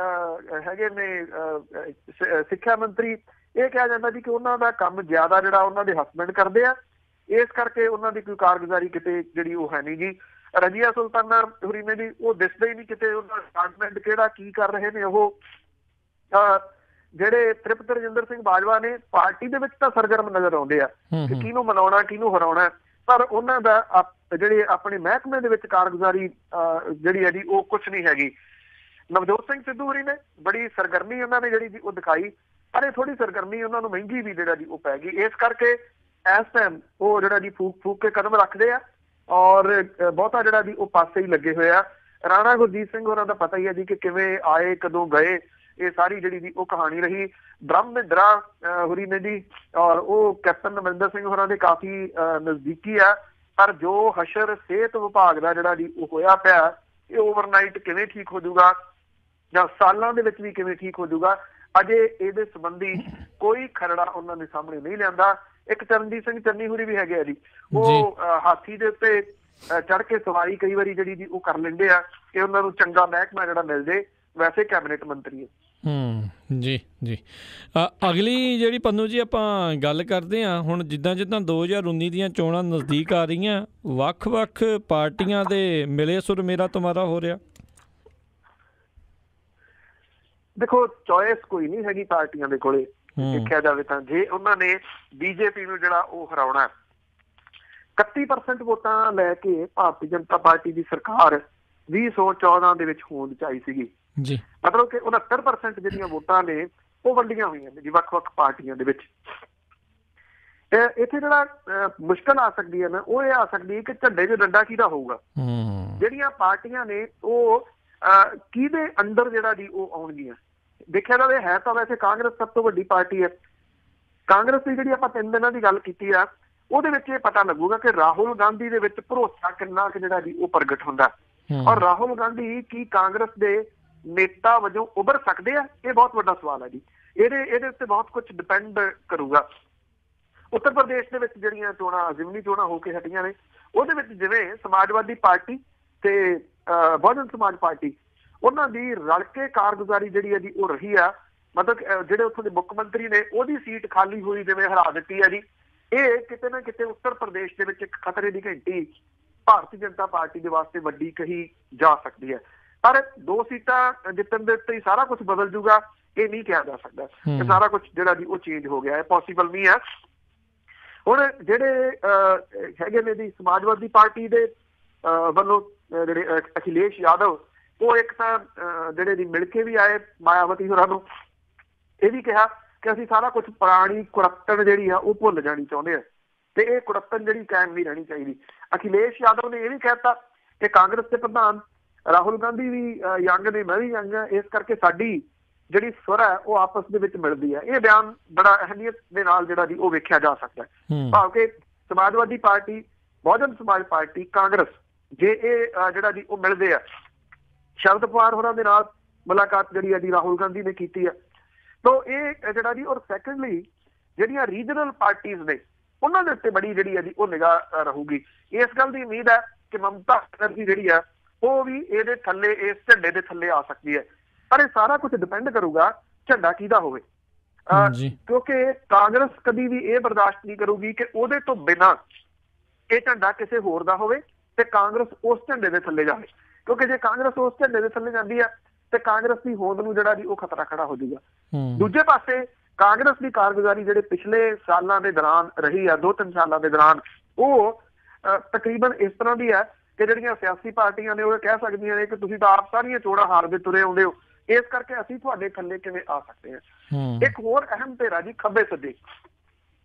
ਹੈਗੇ ਨੇ ਸਿੱਖਿਆ ਮੰਤਰੀ, ਇਹ ਕਿਹਾ ਜਾਂਦਾ ਜੀ ਕਿ ਉਹਨਾਂ ਦਾ ਕੰਮ ਜ਼ਿਆਦਾ ਜਿਹੜਾ ਉਹਨਾਂ ਦੇ ਹਸਬੈਂਡ ਕਰਦੇ ਆ, ਇਸ ਕਰਕੇ ਉਹਨਾਂ ਦੀ ਕੋਈ ਕਾਰਗੁਜ਼ਾਰੀ ਕਿਤੇ ਜਿਹੜੀ ਉਹ ਹੈ ਨਹੀਂ ਜੀ। ਰਜ਼ੀਆ ਸੁਲਤਾਨਾ ਹੁਰੀ ਨੇ ਜੀ ਉਹ ਦਿਸਦਾ ਹੀ ਨਹੀਂ ਕਿਤੇ, ਉਹਨਾਂ ਡਿਪਾਰਟਮੈਂਟ ਕਿਹੜਾ ਕੀ ਕਰ ਰਹੇ ਨੇ ਉਹ। ਜਿਹੜੇ ਤ੍ਰਿਪਤ ਰਜਿੰਦਰ ਸਿੰਘ ਬਾਜਵਾ ਨੇ ਪਾਰਟੀ ਦੇ ਵਿੱਚ ਤਾਂ ਸਰਗਰਮ ਨਜ਼ਰ ਆਉਂਦੇ ਆ ਕਿ ਕਿਹਨੂੰ ਮਨਾਉਣਾ ਕਿਹਨੂੰ ਹਰਾਉਣਾ, ਪਰ ਉਹਨਾਂ ਦਾ ਜਿਹੜੇ ਆਪਣੇ ਮਹਿਕਮੇ ਦੇ ਵਿੱਚ ਕਾਰਗੁਜ਼ਾਰੀ ਜਿਹੜੀ ਹੈ ਜੀ ਉਹ ਕੁਛ ਨਹੀਂ ਹੈਗੀ। ਨਵਜੋਤ ਸਿੰਘ ਸਿੱਧੂ ਹੋਰੀ ਨੇ ਬੜੀ ਸਰਗਰਮੀ ਉਹਨਾਂ ਨੇ ਜਿਹੜੀ ਜੀ ਉਹ ਦਿਖਾਈ, ਪਰ ਇਹ ਥੋੜੀ ਸਰਗਰਮੀ ਉਹਨਾਂ ਨੂੰ ਮਹਿੰਗੀ ਵੀ ਜਿਹੜਾ ਜੀ ਉਹ ਪੈ ਗਈ। ਇਸ ਕਰਕੇ ਇਸ ਟਾਈਮ ਉਹ ਜਿਹੜਾ ਜੀ ਫੂਕ ਕੇ ਕਦਮ ਰੱਖਦੇ ਆ ਔਰ ਬਹੁਤਾ ਜਿਹੜਾ ਜੀ ਉਹ ਪਾਸੇ ਹੀ ਲੱਗੇ ਹੋਏ ਆ। ਰਾਣਾ ਗੁਰਜੀਤ ਸਿੰਘ ਹੋਰਾਂ ਦਾ ਪਤਾ ਹੀ ਹੈ ਜੀ ਕਿ ਕਿਵੇਂ ਆਏ ਕਦੋਂ ਗਏ, ਇਹ ਸਾਰੀ ਜਿਹੜੀ ਜੀ ਉਹ ਕਹਾਣੀ ਰਹੀ। ਬ੍ਰਹਮ ਮਹਿੰਦਰਾ ਹੁਰੀ ਨੇ ਜੀ ਔਰ ਉਹ ਕੈਪਟਨ ਅਮਰਿੰਦਰ ਸਿੰਘ ਹੋਰਾਂ ਦੇ ਕਾਫੀ ਨਜ਼ਦੀਕੀ ਆ, ਪਰ ਜੋ ਹਸ਼ਰ ਸਿਹਤ ਵਿਭਾਗ ਦਾ ਜਿਹੜਾ ਜੀ ਉਹ ਹੋਇਆ ਪਿਆ, ਇਹ ਓਵਰਨਾਈਟ ਕਿਵੇਂ ਠੀਕ ਹੋ ਜਾਊਗਾ ਜਾਂ ਸਾਲਾਂ ਦੇ ਵਿੱਚ ਵੀ ਕਿਵੇਂ ਠੀਕ ਹੋ ਜਾਊਗਾ, ਅਜੇ ਇਹਦੇ ਸੰਬੰਧੀ ਕੋਈ ਖਰੜਾ ਉਹਨਾਂ ਦੇ ਸਾਹਮਣੇ ਨਹੀਂ ਲਿਆਂਦਾ। ਇੱਕ ਚਰਨਜੀਤ ਸਿੰਘ ਚੰਨੀ ਹੁਰੀ ਵੀ ਹੈਗੇ ਆ ਜੀ, ਉਹ ਹਾਥੀ ਦੇ ਉੱਤੇ ਚੜ੍ਹ ਕੇ ਸਵਾਰੀ ਕਈ ਵਾਰੀ ਜਿਹੜੀ ਜੀ ਉਹ ਕਰ ਲੈਂਦੇ ਆ ਕਿ ਉਹਨਾਂ ਨੂੰ ਚੰਗਾ ਮਹਿਕਮਾ ਜਿਹੜਾ ਮਿਲ ਜੇ, ਵੈਸੇ ਕੈਬਨਿਟ ਮੰਤਰੀ ਹੈ। ਜੀ ਜੀ। ਅਗਲੀ ਜਿਹੜੀ ਪੰਨੂ ਜੀ ਆਪਾਂ ਗੱਲ ਕਰਦੇ ਹਾਂ ਹੁਣ, ਜਿੱਦਾਂ 2019 ਦੀਆਂ ਚੋਣਾਂ ਨਜ਼ਦੀਕ ਆ ਰਹੀਆਂ, ਵੱਖ-ਵੱਖ ਪਾਰਟੀਆਂ ਦੇ ਮਿਲੇ ਸੁਰ ਮੇਰਾ ਤੁਮਾਰਾ ਹੋ ਰਿਹਾ। ਦੇਖੋ ਚੋਇਸ ਕੋਈ ਨਹੀਂ ਹੈਗੀ ਪਾਰਟੀਆਂ ਦੇ ਕੋਲੇ, ਦੇਖਿਆ ਜਾਵੇ ਤਾਂ ਜੇ ਉਹਨਾਂ ਨੇ BJP ਨੂੰ ਜਿਹੜਾ ਉਹ ਹਰਾਉਣਾ, 31% ਵੋਟਾਂ ਲੈ ਕੇ ਭਾਰਤੀ ਜਨਤਾ ਪਾਰਟੀ ਦੀ ਸਰਕਾਰ 2014 ਦੇ ਵਿੱਚ ਹੋਂਦ 'ਚ ਆਈ ਸੀਗੀ ਜੀ, ਮਤਲਬ ਕਿ 69% ਜਿਹੜੀਆਂ ਵੋਟਾਂ ਨੇ ਉਹ ਵੰਡੀਆਂ ਹੋਈਆਂ ਨੇ ਜੀ ਵੱਖ-ਵੱਖ ਪਾਰਟੀਆਂ ਦੇ ਵਿੱਚ। ਇੱਥੇ ਜਿਹੜਾ ਮੁਸ਼ਕਲ ਆ ਸਕਦੀ ਹੈ ਨਾ, ਉਹ ਇਹ ਆ ਸਕਦੀ ਹੈ ਕਿ ਝੰਡੇ 'ਚ ਡੰਡਾ ਕਿਹਦਾ ਹੋਊਗਾ। ਜਿਹੜੀਆਂ ਪਾਰਟੀਆਂ ਨੇ ਉਹ ਕਿਹਦੇ ਅੰਡਰ ਜਿਹੜਾ ਜੀ ਉਹ ਆਉਣਗੀਆਂ। ਦੇਖਿਆ ਜਾਵੇ ਹੈ ਤਾਂ ਵੈਸੇ ਕਾਂਗਰਸ ਸਭ ਤੋਂ ਵੱਡੀ ਪਾਰਟੀ ਹੈ। ਕਾਂਗਰਸ ਦੀ ਜਿਹੜੀ ਆਪਾਂ 3 ਦਿਨਾਂ ਦੀ ਗੱਲ ਕੀਤੀ ਆ, ਉਹਦੇ ਵਿੱਚ ਇਹ ਪਤਾ ਲੱਗੂਗਾ ਕਿ ਰਾਹੁਲ ਗਾਂਧੀ ਦੇ ਵਿੱਚ ਭਰੋਸਾ ਕਿੰਨਾ ਕੁ ਜਿਹੜਾ ਜੀ ਉਹ ਪ੍ਰਗਟ ਹੁੰਦਾ, ਔਰ ਰਾਹੁਲ ਗਾਂਧੀ ਕੀ ਕਾਂਗਰਸ ਦੇ ਨੇਤਾ ਵਜੋਂ ਉੱਭਰ ਸਕਦੇ ਆ, ਇਹ ਬਹੁਤ ਵੱਡਾ ਸਵਾਲ ਹੈ ਜੀ। ਇਹਦੇ ਉੱਤੇ ਬਹੁਤ ਕੁਝ ਡਿਪੈਂਡ ਕਰੂਗਾ। ਉੱਤਰ ਪ੍ਰਦੇਸ਼ ਦੇ ਵਿੱਚ ਜਿਹੜੀਆਂ ਚੋਣਾਂ ਜ਼ਿਮਨੀ ਚੋਣਾਂ ਹੋ ਕੇ ਹਟੀਆਂ ਨੇ, ਉਹਦੇ ਵਿੱਚ ਜਿਵੇਂ ਸਮਾਜਵਾਦੀ ਪਾਰਟੀ ਤੇ ਬਹੁਜਨ ਸਮਾਜ ਪਾਰਟੀ, ਉਹਨਾਂ ਦੀ ਰਲ ਕੇ ਕਾਰਗੁਜ਼ਾਰੀ ਜਿਹੜੀ ਹੈ ਜੀ ਉਹ ਰਹੀ ਆ। ਮਤਲਬ ਜਿਹੜੇ ਉੱਥੋਂ ਦੇ ਮੁੱਖ ਮੰਤਰੀ ਨੇ ਉਹਦੀ ਸੀਟ ਖਾਲੀ ਹੋਈ ਜਿਵੇਂ ਹਰਾ ਦਿੱਤੀ ਹੈ ਜੀ, ਇਹ ਕਿਤੇ ਨਾ ਕਿਤੇ ਉੱਤਰ ਪ੍ਰਦੇਸ਼ ਦੇ ਵਿੱਚ ਇੱਕ ਖਤਰੇ ਦੀ ਘੰਟੀ ਭਾਰਤੀ ਜਨਤਾ ਪਾਰਟੀ ਦੇ ਵਾਸਤੇ ਵੱਡੀ ਕਹੀ ਜਾ ਸਕਦੀ ਹੈ। ਪਰ 2 ਸੀਟਾਂ ਜਿੱਤਣ ਦੇ ਉੱਤੇ ਹੀ ਸਾਰਾ ਕੁਝ ਬਦਲ ਜੂਗਾ, ਇਹ ਨਹੀਂ ਕਿਹਾ ਜਾ ਸਕਦਾ। ਇਹ ਸਾਰਾ ਕੁਝ ਜਿਹੜਾ ਜੀ ਉਹ ਚੇਂਜ ਹੋ ਗਿਆ ਹੈ, ਪੋਸੀਬਲ ਨਹੀਂ ਹੈ। ਹੁਣ ਜਿਹੜੇ ਹੈਗੇ ਨੇ ਜੀ ਸਮਾਜਵਾਦੀ ਪਾਰਟੀ ਦੇ ਵੱਲੋਂ ਜਿਹੜੇ ਅਖਿਲੇਸ਼ ਯਾਦਵ, ਉਹ ਇੱਕ ਤਾਂ ਜਿਹੜੇ ਜੀ ਮਿਲ ਕੇ ਵੀ ਆਏ ਮਾਇਆਵਤੀ ਹੋਰਾਂ ਨੂੰ, ਇਹ ਵੀ ਕਿਹਾ ਕਿ ਅਸੀਂ ਸਾਰਾ ਕੁਝ ਪੁਰਾਣੀ ਕੁੜੱਤਣ ਜਿਹੜੀ ਆ ਉਹ ਭੁੱਲ ਜਾਣੀ ਚਾਹੁੰਦੇ ਆ ਤੇ ਇਹ ਕੁੜੱਤਣ ਜਿਹੜੀ ਕਾਇਮ ਨਹੀਂ ਰਹਿਣੀ ਚਾਹੀਦੀ। ਅਖਿਲੇਸ਼ ਯਾਦਵ ਨੇ ਇਹ ਵੀ ਕਹਿਤਾ ਕਿ ਕਾਂਗਰਸ ਦੇ ਪ੍ਰਧਾਨ ਰਾਹੁਲ ਗਾਂਧੀ ਵੀ ਯੰਗ ਨੇ, ਮੈਂ ਵੀ ਯੰਗ ਹਾਂ, ਇਸ ਕਰਕੇ ਸਾਡੀ ਜਿਹੜੀ ਸੁਰ ਹੈ ਉਹ ਆਪਸ ਦੇ ਵਿੱਚ ਮਿਲਦੀ ਹੈ। ਇਹ ਬਿਆਨ ਬੜਾ ਅਹਿਮੀਅਤ ਦੇ ਨਾਲ ਜਿਹੜਾ ਜੀ ਉਹ ਵੇਖਿਆ ਜਾ ਸਕਦਾ ਹੈ। ਭਾਵ ਕਿ ਸਮਾਜਵਾਦੀ ਪਾਰਟੀ, ਬਹੁਜਨ ਸਮਾਜ ਪਾਰਟੀ, ਕਾਂਗਰਸ, ਜੇ ਇਹ ਜਿਹੜਾ ਜੀ ਉਹ ਮਿਲਦੇ ਆ, ਸ਼ਰਦ ਪਵਾਰ ਹੋਰਾਂ ਦੇ ਨਾਲ ਮੁਲਾਕਾਤ ਜਿਹੜੀ ਹੈ ਜੀ ਰਾਹੁਲ ਗਾਂਧੀ ਨੇ ਕੀਤੀ ਹੈ, ਤਾਂ ਇਹ ਜਿਹੜਾ ਜੀ। ਔਰ ਸੈਕੰਡਲੀ ਜਿਹੜੀਆਂ ਰੀਜਨਲ ਪਾਰਟੀਜ਼ ਨੇ ਉਹਨਾਂ ਦੇ ਉੱਤੇ ਬੜੀ ਜਿਹੜੀ ਹੈ ਜੀ ਉਹ ਨਿਗਾਹ ਰਹੂਗੀ। ਇਸ ਗੱਲ ਦੀ ਉਮੀਦ ਹੈ ਕਿ ਮਮਤਾ ਬੈਨਰਜੀ ਜਿਹੜੀ ਆ ਉਹ ਵੀ ਇਹਦੇ ਥੱਲੇ, ਇਸ ਝੰਡੇ ਦੇ ਥੱਲੇ ਆ ਸਕਦੀ ਹੈ। ਪਰ ਇਹ ਸਾਰਾ ਕੁਝ ਡਿਪੈਂਡ ਕਰੂਗਾ ਝੰਡਾ ਕਿਹਦਾ ਹੋਵੇ, ਕਿਉਂਕਿ ਕਾਂਗਰਸ ਕਦੀ ਵੀ ਇਹ ਬਰਦਾਸ਼ਤ ਨਹੀਂ ਕਰੂਗੀ ਕਿ ਉਹਦੇ ਤੋਂ ਬਿਨਾਂ ਇਹ ਝੰਡਾ ਕਿਸੇ ਹੋਰ ਦਾ ਹੋਵੇ ਤੇ ਕਾਂਗਰਸ ਉਸ ਝੰਡੇ ਦੇ ਥੱਲੇ ਜਾਵੇ। ਕਿਉਂਕਿ ਜੇ ਕਾਂਗਰਸ ਉਸ ਝੰਡੇ ਦੇ ਥੱਲੇ ਜਾਂਦੀ ਹੈ ਤੇ ਕਾਂਗਰਸ ਦੀ ਹੋਂਦ ਨੂੰ ਜਿਹੜਾ ਜੀ ਉਹ ਖਤਰਾ ਖੜਾ ਹੋ ਜਾਊਗਾ। ਦੂਜੇ ਪਾਸੇ ਕਾਂਗਰਸ ਦੀ ਕਾਰਗੁਜ਼ਾਰੀ ਜਿਹੜੇ ਪਿਛਲੇ ਸਾਲਾਂ ਦੇ ਦੌਰਾਨ ਰਹੀ ਆ, 2-3 ਸਾਲਾਂ ਦੇ ਦੌਰਾਨ, ਉਹ ਤਕਰੀਬਨ ਇਸ ਤਰ੍ਹਾਂ ਦੀ ਹੈ ਕਿ ਜਿਹੜੀਆਂ ਸਿਆਸੀ ਪਾਰਟੀਆਂ ਨੇ ਉਹ ਕਹਿ ਸਕਦੀਆਂ ਨੇ ਕਿ ਤੁਸੀਂ ਤਾਂ ਆਪ ਸਾਰੀਆਂ ਚੋਣਾਂ ਹਾਰਦੇ ਤੁਰੇ ਆਉਂਦੇ ਹੋ, ਇਸ ਕਰਕੇ ਅਸੀਂ ਤੁਹਾਡੇ ਥੱਲੇ ਕਿਵੇਂ ਆ ਸਕਦੇ ਹਾਂ। ਇੱਕ ਹੋਰ ਅਹਿਮ ਧਿਰਾ ਜੀ ਖੱਬੇ ਸੱਜੇ,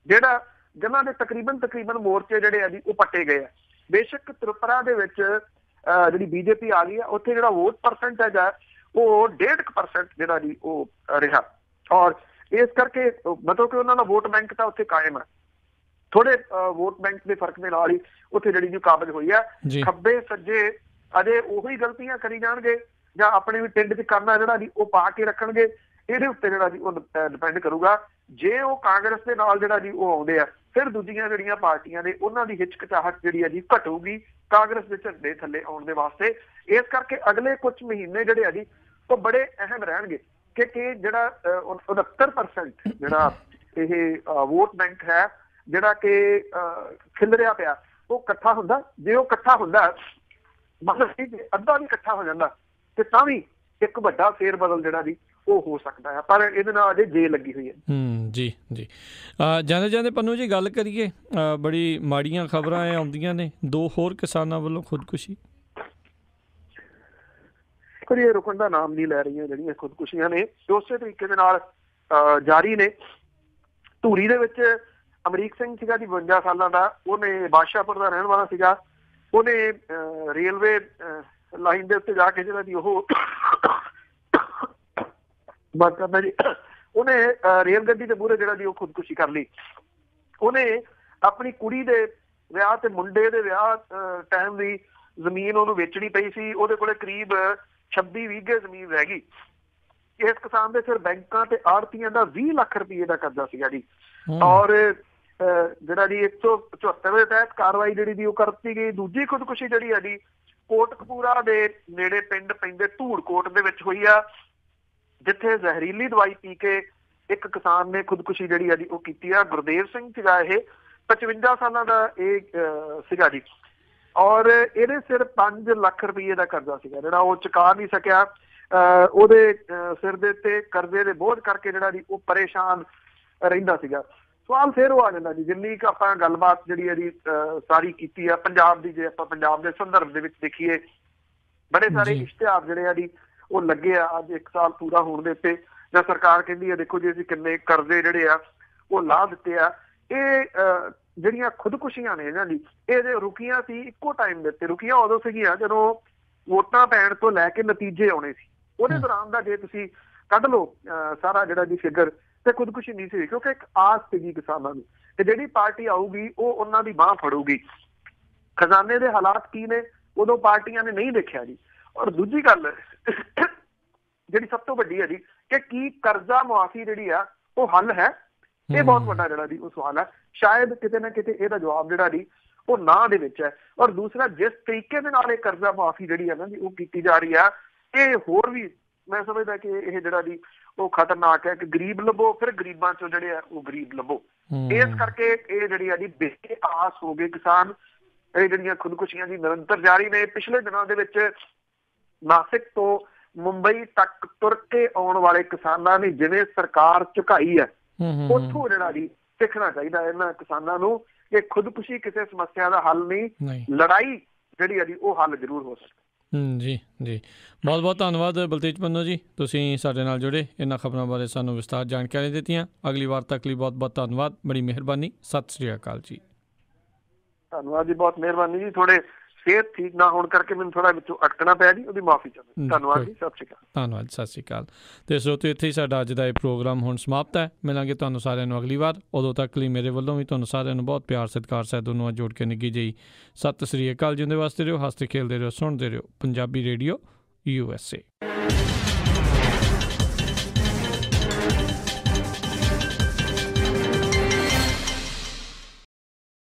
ਜਿਹੜਾ ਜਿਨ੍ਹਾਂ ਦੇ ਤਕਰੀਬਨ ਮੋਰਚੇ ਜਿਹੜੇ ਆ ਜੀ ਉਹ ਪੱਟੇ ਗਏ ਆ। ਬੇਸ਼ੱਕ ਤ੍ਰਿਪੁਰਾ ਦੇ ਵਿੱਚ ਜਿਹੜੀ ਬੀਜੇਪੀ ਆ ਗਈ ਆ, ਉੱਥੇ ਜਿਹੜਾ ਵੋਟ ਪਰਸੈਂਟੇਜ ਹੈ ਉਹ 1.5% ਜਿਹੜਾ ਜੀ ਉਹ ਰਿਹਾ, ਔਰ ਇਸ ਕਰਕੇ ਮਤਲਬ ਕਿ ਉਹਨਾਂ ਦਾ ਵੋਟ ਬੈਂਕ ਤਾਂ ਉੱਥੇ ਕਾਇਮ ਹੈ। ਥੋੜੇ ਵੋਟ ਬੈਂਕ ਦੇ ਫਰਕ ਦੇ ਨਾਲ ਹੀ ਉੱਥੇ ਜਿਹੜੀ ਜੀ ਕਾਬਜ਼ ਹੋਈ ਆ। ਖੱਬੇ ਸੱਜੇ ਅਜੇ ਉਹੀ ਗਲਤੀਆਂ ਕਰੀ ਜਾਣਗੇ ਜਾਂ ਆਪਣੇ ਵੀ ਟਿੰਡ 'ਚ ਕਰਨਾ ਜਿਹੜਾ ਜੀ ਉਹ ਪਾ ਕੇ ਰੱਖਣਗੇ। ਇਹਦੇ ਉੱਤੇ ਜਿਹੜਾ ਜੀ ਉਹ ਡਿਪੈਂਡ ਕਰੂਗਾ। ਜੇ ਉਹ ਕਾਂਗਰਸ ਦੇ ਨਾਲ ਜਿਹੜਾ ਜੀ ਉਹ ਆਉਂਦੇ ਆ, ਫਿਰ ਦੂਜੀਆਂ ਜਿਹੜੀਆਂ ਪਾਰਟੀਆਂ ਨੇ ਉਹਨਾਂ ਦੀ ਹਿਚਕਚਾਹਟ ਜਿਹੜੀ ਆ ਜੀ ਘਟੂਗੀ ਕਾਂਗਰਸ ਦੇ ਝੰਡੇ ਥੱਲੇ ਆਉਣ ਦੇ ਵਾਸਤੇ। ਇਸ ਕਰਕੇ ਅਗਲੇ ਕੁਝ ਮਹੀਨੇ ਜਿਹੜੇ ਆ ਜੀ ਉਹ ਬੜੇ ਅਹਿਮ ਰਹਿਣਗੇ ਕਿ ਜਿਹੜਾ 69% ਜਿਹੜਾ ਇਹ ਵੋਟ ਬੈਂਕ ਹੈ ਜਿਹੜਾ ਕਿ ਖਿਲਰਿਆ ਪਿਆ ਉਹ ਇਕੱਠਾ ਹੁੰਦਾ। ਜੇ ਉਹ ਇਕੱਠਾ ਹੁੰਦਾ ਮਤਲਬ ਅੱਧਾ ਵੀ ਇਕੱਠਾ ਹੋ ਜਾਂਦਾ ਤੇ ਤਾਂ ਵੀ ਇੱਕ ਵੱਡਾ ਫੇਰ ਬਦਲ ਜਿਹੜਾ ਜੀ ਉਹ ਹੋ ਸਕਦਾ ਹੈ, ਪਰ ਇਹਦੇ ਨਾਲ ਅਜੇ ਜੇ ਲੱਗੀ ਹੋਈ ਹੈ। ਜੀ ਜੀ ਜਾਂਦੇ ਪੰਨੂ ਜੀ ਗੱਲ ਕਰੀਏ, ਬੜੀ ਮਾੜੀਆਂ ਖਬਰਾਂ ਆਉਂਦੀਆਂ ਨੇ, 2 ਹੋਰ ਕਿਸਾਨਾਂ ਵੱਲੋਂ ਖੁਦਕੁਸ਼ੀ। ਇਹ ਰੁਕਣ ਦਾ ਨਾਮ ਨਹੀਂ ਲੈ ਰਹੀਆਂ ਜਿਹੜੀਆਂ ਖੁਦਕੁਸ਼ੀਆਂ ਨੇ, ਉਸੇ ਤਰੀਕੇ ਦੇ ਨਾਲ ਜਾਰੀ ਨੇ। ਧੂਰੀ ਦੇ ਵਿੱਚ ਅਮਰੀਕ ਸਿੰਘ ਸੀਗਾ ਜੀ 52 ਸਾਲਾਂ ਦਾ, ਉਹਨੇ ਬਾਦਸ਼ਾਹਪੁਰ ਦਾ ਰਹਿਣ ਵਾਲਾ ਸੀਗਾ। ਉਹਨੇ ਰੇਲਵੇ ਲਾਈਨ ਦੇ ਉੱਤੇ ਜਾ ਕੇ ਜਿਹੜਾ ਜੀ ਉਹ ਬਾਤ ਕਰਦਾ ਜੀ, ਉਹਨੇ ਰੇਲ ਗੱਡੀ ਦੇ ਮੂਹਰੇ ਜਿਹੜਾ ਜੀ ਉਹ ਖੁਦਕੁਸ਼ੀ ਕਰ ਲਈ। ਉਹਨੇ ਆਪਣੀ ਕੁੜੀ ਦੇ ਵਿਆਹ ਤੇ ਮੁੰਡੇ ਦੇ ਵਿਆਹ ਟਾਈਮ ਦੀ ਜ਼ਮੀਨ ਉਹਨੂੰ ਵੇਚਣੀ ਪਈ ਸੀ। ਉਹਦੇ ਕੋਲੇ ਕਰੀਬ 26 ਵੀਘੇ ਜ਼ਮੀਨ ਰਹਿ ਗਈ। ਇਸ ਕਿਸਾਨ ਦੇ ਸਿਰ ਬੈਂਕਾਂ ਤੇ ਆੜਤੀਆਂ ਦਾ 20 ਲੱਖ ਰੁਪਏ ਦਾ ਕਰਜ਼ਾ ਸੀਗਾ ਜੀ, ਔਰ ਜਿਹੜਾ ਜੀ 174 ਦੇ ਤਹਿਤ ਕਾਰਵਾਈ ਜਿਹੜੀ ਦੀ ਉਹ ਕਰਤੀ ਗਈ। ਦੂਜੀ ਖੁਦਕੁਸ਼ੀ ਜਿਹੜੀ ਹੈ ਜੀ ਕੋਟਕਪੂਰਾ ਦੇ ਨੇੜੇ ਪਿੰਡ ਪੈਂਦੇ ਧੂੜਕੋਟ ਦੇ ਵਿੱਚ ਹੋਈ ਆ, ਜਿੱਥੇ ਜ਼ਹਿਰੀਲੀ ਦਵਾਈ ਪੀ ਕੇ ਇੱਕ ਕਿਸਾਨ ਨੇ ਖੁਦਕੁਸ਼ੀ ਜਿਹੜੀ ਆ ਜੀ ਉਹ ਕੀਤੀ ਆ। ਗੁਰਦੇਵ ਸਿੰਘ ਸੀਗਾ, ਇਹ 55 ਸਾਲਾਂ ਦਾ ਇਹ ਸੀਗਾ ਜੀ, ਔਰ ਇਹਦੇ ਸਿਰ 5 ਲੱਖ ਰੁਪਏ ਦਾ ਕਰਜ਼ਾ ਸੀਗਾ ਜਿਹੜਾ ਉਹ ਚੁਕਾ ਨਹੀਂ ਸਕਿਆ। ਉਹਦੇ ਸਿਰ ਦੇ ਉੱਤੇ ਕਰਜ਼ੇ ਦੇ ਬੋਝ ਕਰਕੇ ਜਿਹੜਾ ਜੀ ਉਹ ਪਰੇਸ਼ਾਨ ਰਹਿੰਦਾ ਸੀਗਾ। ਸਵਾਲ ਫਿਰ ਉਹ ਆ ਜਾਂਦਾ ਜੀ, ਜਿੰਨੀ ਕੁ ਆਪਾਂ ਗੱਲਬਾਤ ਜਿਹੜੀ ਹੈ ਜੀ ਸਾਰੀ ਕੀਤੀ ਆ ਪੰਜਾਬ ਦੀ, ਜੇ ਆਪਾਂ ਪੰਜਾਬ ਦੇ ਸੰਦਰਭ ਦੇ ਵਿੱਚ ਦੇਖੀਏ, ਬੜੇ ਸਾਰੇ ਇਸ਼ਤਿਹਾਰ ਜਿਹੜੇ ਆ ਜੀ ਉਹ ਲੱਗੇ ਆ। ਅੱਜ 1 ਸਾਲ ਪੂਰਾ ਹੋਣ ਦੇ ਉੱਤੇ ਜਾਂ ਸਰਕਾਰ ਕਹਿੰਦੀ ਹੈ ਦੇਖੋ ਜੀ ਅਸੀਂ ਕਿੰਨੇ ਕਰਜ਼ੇ ਜਿਹੜੇ ਆ ਉਹ ਲਾਹ ਦਿੱਤੇ ਆ। ਇਹ ਜਿਹੜੀਆਂ ਖੁਦਕੁਸ਼ੀਆਂ ਨੇ ਇਹਨਾਂ ਦੀ ਇਹਦੇ ਰੁਕੀਆਂ ਸੀ ਇੱਕੋ ਟਾਈਮ ਦੇ ਉੱਤੇ। ਰੁਕੀਆਂ ਉਦੋਂ ਸੀਗੀਆਂ ਜਦੋਂ ਵੋਟਾਂ ਪੈਣ ਤੋਂ ਲੈ ਕੇ ਨਤੀਜੇ ਆਉਣੇ ਸੀ, ਉਹਦੇ ਦੌਰਾਨ ਦਾ ਜੇ ਤੁਸੀਂ ਕੱਢ ਲਓ ਸਾਰਾ ਜਿਹੜਾ ਜੀ ਫਿਗਰ, ਤੇ ਖੁਦਕੁਸ਼ੀ ਨਹੀਂ ਸੀ, ਕਿਉਂਕਿ ਇੱਕ ਆਸ ਸੀਗੀ ਕਿਸਾਨਾਂ ਨੂੰ ਤੇ ਜਿਹੜੀ ਪਾਰਟੀ ਆਊਗੀ ਉਹ ਉਹਨਾਂ ਦੀ ਬਾਂਹ ਫੜੂਗੀ। ਖਜ਼ਾਨੇ ਦੇ ਹਾਲਾਤ ਕੀ ਨੇ ਉਦੋਂ ਪਾਰਟੀਆਂ ਨੇ ਨਹੀਂ ਦੇਖਿਆ ਜੀ। ਔਰ ਦੂਜੀ ਗੱਲ ਜਿਹੜੀ ਸਭ ਤੋਂ ਵੱਡੀ ਹੈ ਜੀ ਕਿ ਕੀ ਕਰਜ਼ਾ ਮੁਆਫੀ ਜਿਹੜੀ ਆ ਉਹ ਹੱਲ ਹੈ? ਇਹ ਬਹੁਤ ਵੱਡਾ ਜਿਹੜਾ ਜੀ ਉਹ ਸਵਾਲ ਹੈ। ਸ਼ਾਇਦ ਕਿਤੇ ਨਾ ਕਿਤੇ ਇਹਦਾ ਜਵਾਬ ਜਿਹੜਾ ਜੀ ਉਹ ਨਾ ਦੇ ਵਿੱਚ ਹੈ। ਔਰ ਦੂਸਰਾ, ਜਿਸ ਤਰੀਕੇ ਦੇ ਨਾਲ ਇਹ ਕਰਜ਼ਾ ਮੁਆਫੀ ਜਿਹੜੀ ਹੈ ਨਾ ਜੀ ਉਹ ਕੀਤੀ ਜਾ ਰਹੀ ਆ, ਇਹ ਹੋਰ ਵੀ ਮੈਂ ਸਮਝਦਾ ਕਿ ਇਹ ਜਿਹੜਾ ਜੀ ਉਹ ਖਤਰਨਾਕ ਹੈ ਕਿ ਗਰੀਬ ਲੱਭੋ, ਫਿਰ ਗਰੀਬਾਂ ਚੋਂ ਜਿਹੜੇ ਆ ਉਹ ਗਰੀਬ ਲੱਭੋ। ਇਸ ਕਰਕੇ ਇਹ ਜਿਹੜੀ ਆ ਜੀ ਬੇਆਸ ਹੋ ਗਏ ਕਿਸਾਨ। ਇਹ ਜਿਹੜੀਆਂ ਖੁਦਕੁਸ਼ੀਆਂ ਦੀ ਨਿਰੰਤਰ ਜਾਰੀ ਨੇ। ਪਿਛਲੇ ਦਿਨਾਂ ਦੇ ਵਿੱਚ ਨਾਸਿਕ ਤੋਂ ਮੁੰਬਈ ਤੱਕ ਤੁਰ ਕੇ ਆਉਣ ਵਾਲੇ ਕਿਸਾਨਾਂ ਨੇ ਜਿਵੇਂ ਸਰਕਾਰ ਝੁਕਾਈ ਹੈ, ਉੱਥੋਂ ਜਿਹੜਾ ਜੀ ਸਿੱਖਣਾ ਚਾਹੀਦਾ ਇਹਨਾਂ ਕਿਸਾਨਾਂ ਨੂੰ ਕਿ ਖੁਦਕੁਸ਼ੀ ਕਿਸੇ ਸਮੱਸਿਆ ਦਾ ਹੱਲ ਨਹੀਂ, ਲੜਾਈ ਜਿਹੜੀ ਹੈ ਜੀ ਉਹ ਹੱਲ ਜ਼ਰੂਰ ਹੋ ਸਕਦਾ। ਜੀ ਜੀ, ਬਹੁਤ ਬਹੁਤ ਧੰਨਵਾਦ ਬਲਤੇਜ ਪੰਨੂ ਜੀ, ਤੁਸੀਂ ਸਾਡੇ ਨਾਲ ਜੁੜੇ, ਇਹਨਾਂ ਖਬਰਾਂ ਬਾਰੇ ਸਾਨੂੰ ਵਿਸਤਾਰ ਜਾਣਕਾਰੀ ਦਿੱਤੀਆਂ। ਅਗਲੀ ਵਾਰ ਤੱਕ ਲਈ ਬਹੁਤ ਬਹੁਤ ਧੰਨਵਾਦ, ਬੜੀ ਮਿਹਰਬਾਨੀ। ਸਤਿ ਸ੍ਰੀ ਅਕਾਲ ਜੀ। ਧੰਨਵਾਦ ਜੀ, ਬਹੁਤ ਮਿਹਰਬਾਨੀ ਜੀ। ਥੋੜੇ ਸਿਹਤ ਠੀਕ ਨਾ ਹੋਣ ਕਰਕੇ ਮੈਨੂੰ ਥੋੜਾ ਵਿੱਚੋਂ ਅਟਕਣਾ ਪਿਆ ਜੀ, ਉਹਦੀ ਮਾਫੀ ਚਾਹੁੰਦਾ। ਧੰਨਵਾਦ ਜੀ, ਸਤਿ ਸ਼੍ਰੀ ਅਕਾਲ। ਧੰਨਵਾਦ, ਸਤਿ ਸ਼੍ਰੀ ਅਕਾਲ। ਅਤੇ ਸਰੋਤਿਓ, ਇੱਥੇ ਹੀ ਸਾਡਾ ਅੱਜ ਦਾ ਇਹ ਪ੍ਰੋਗਰਾਮ ਹੁਣ ਸਮਾਪਤ ਹੈ। ਮਿਲਾਂਗੇ ਤੁਹਾਨੂੰ ਸਾਰਿਆਂ ਨੂੰ ਅਗਲੀ ਵਾਰ। ਉਦੋਂ ਤੱਕ ਲਈ ਮੇਰੇ ਵੱਲੋਂ ਵੀ ਤੁਹਾਨੂੰ ਸਾਰਿਆਂ ਨੂੰ ਬਹੁਤ ਪਿਆਰ ਸਤਿਕਾਰ ਸਹਿਤ ਨਾਲ ਜੋੜ ਕੇ ਨਿੱਘੀ ਜਿਹੀ ਸਤਿ ਸ੍ਰੀ ਅਕਾਲ। ਜਿਉਂਦੇ ਵਾਸਤੇ ਰਹੋ, ਹੱਸਦੇ ਖੇਲਦੇ ਰਹੋ, ਸੁਣਦੇ ਰਹੋ ਪੰਜਾਬੀ ਰੇਡੀਓ USA।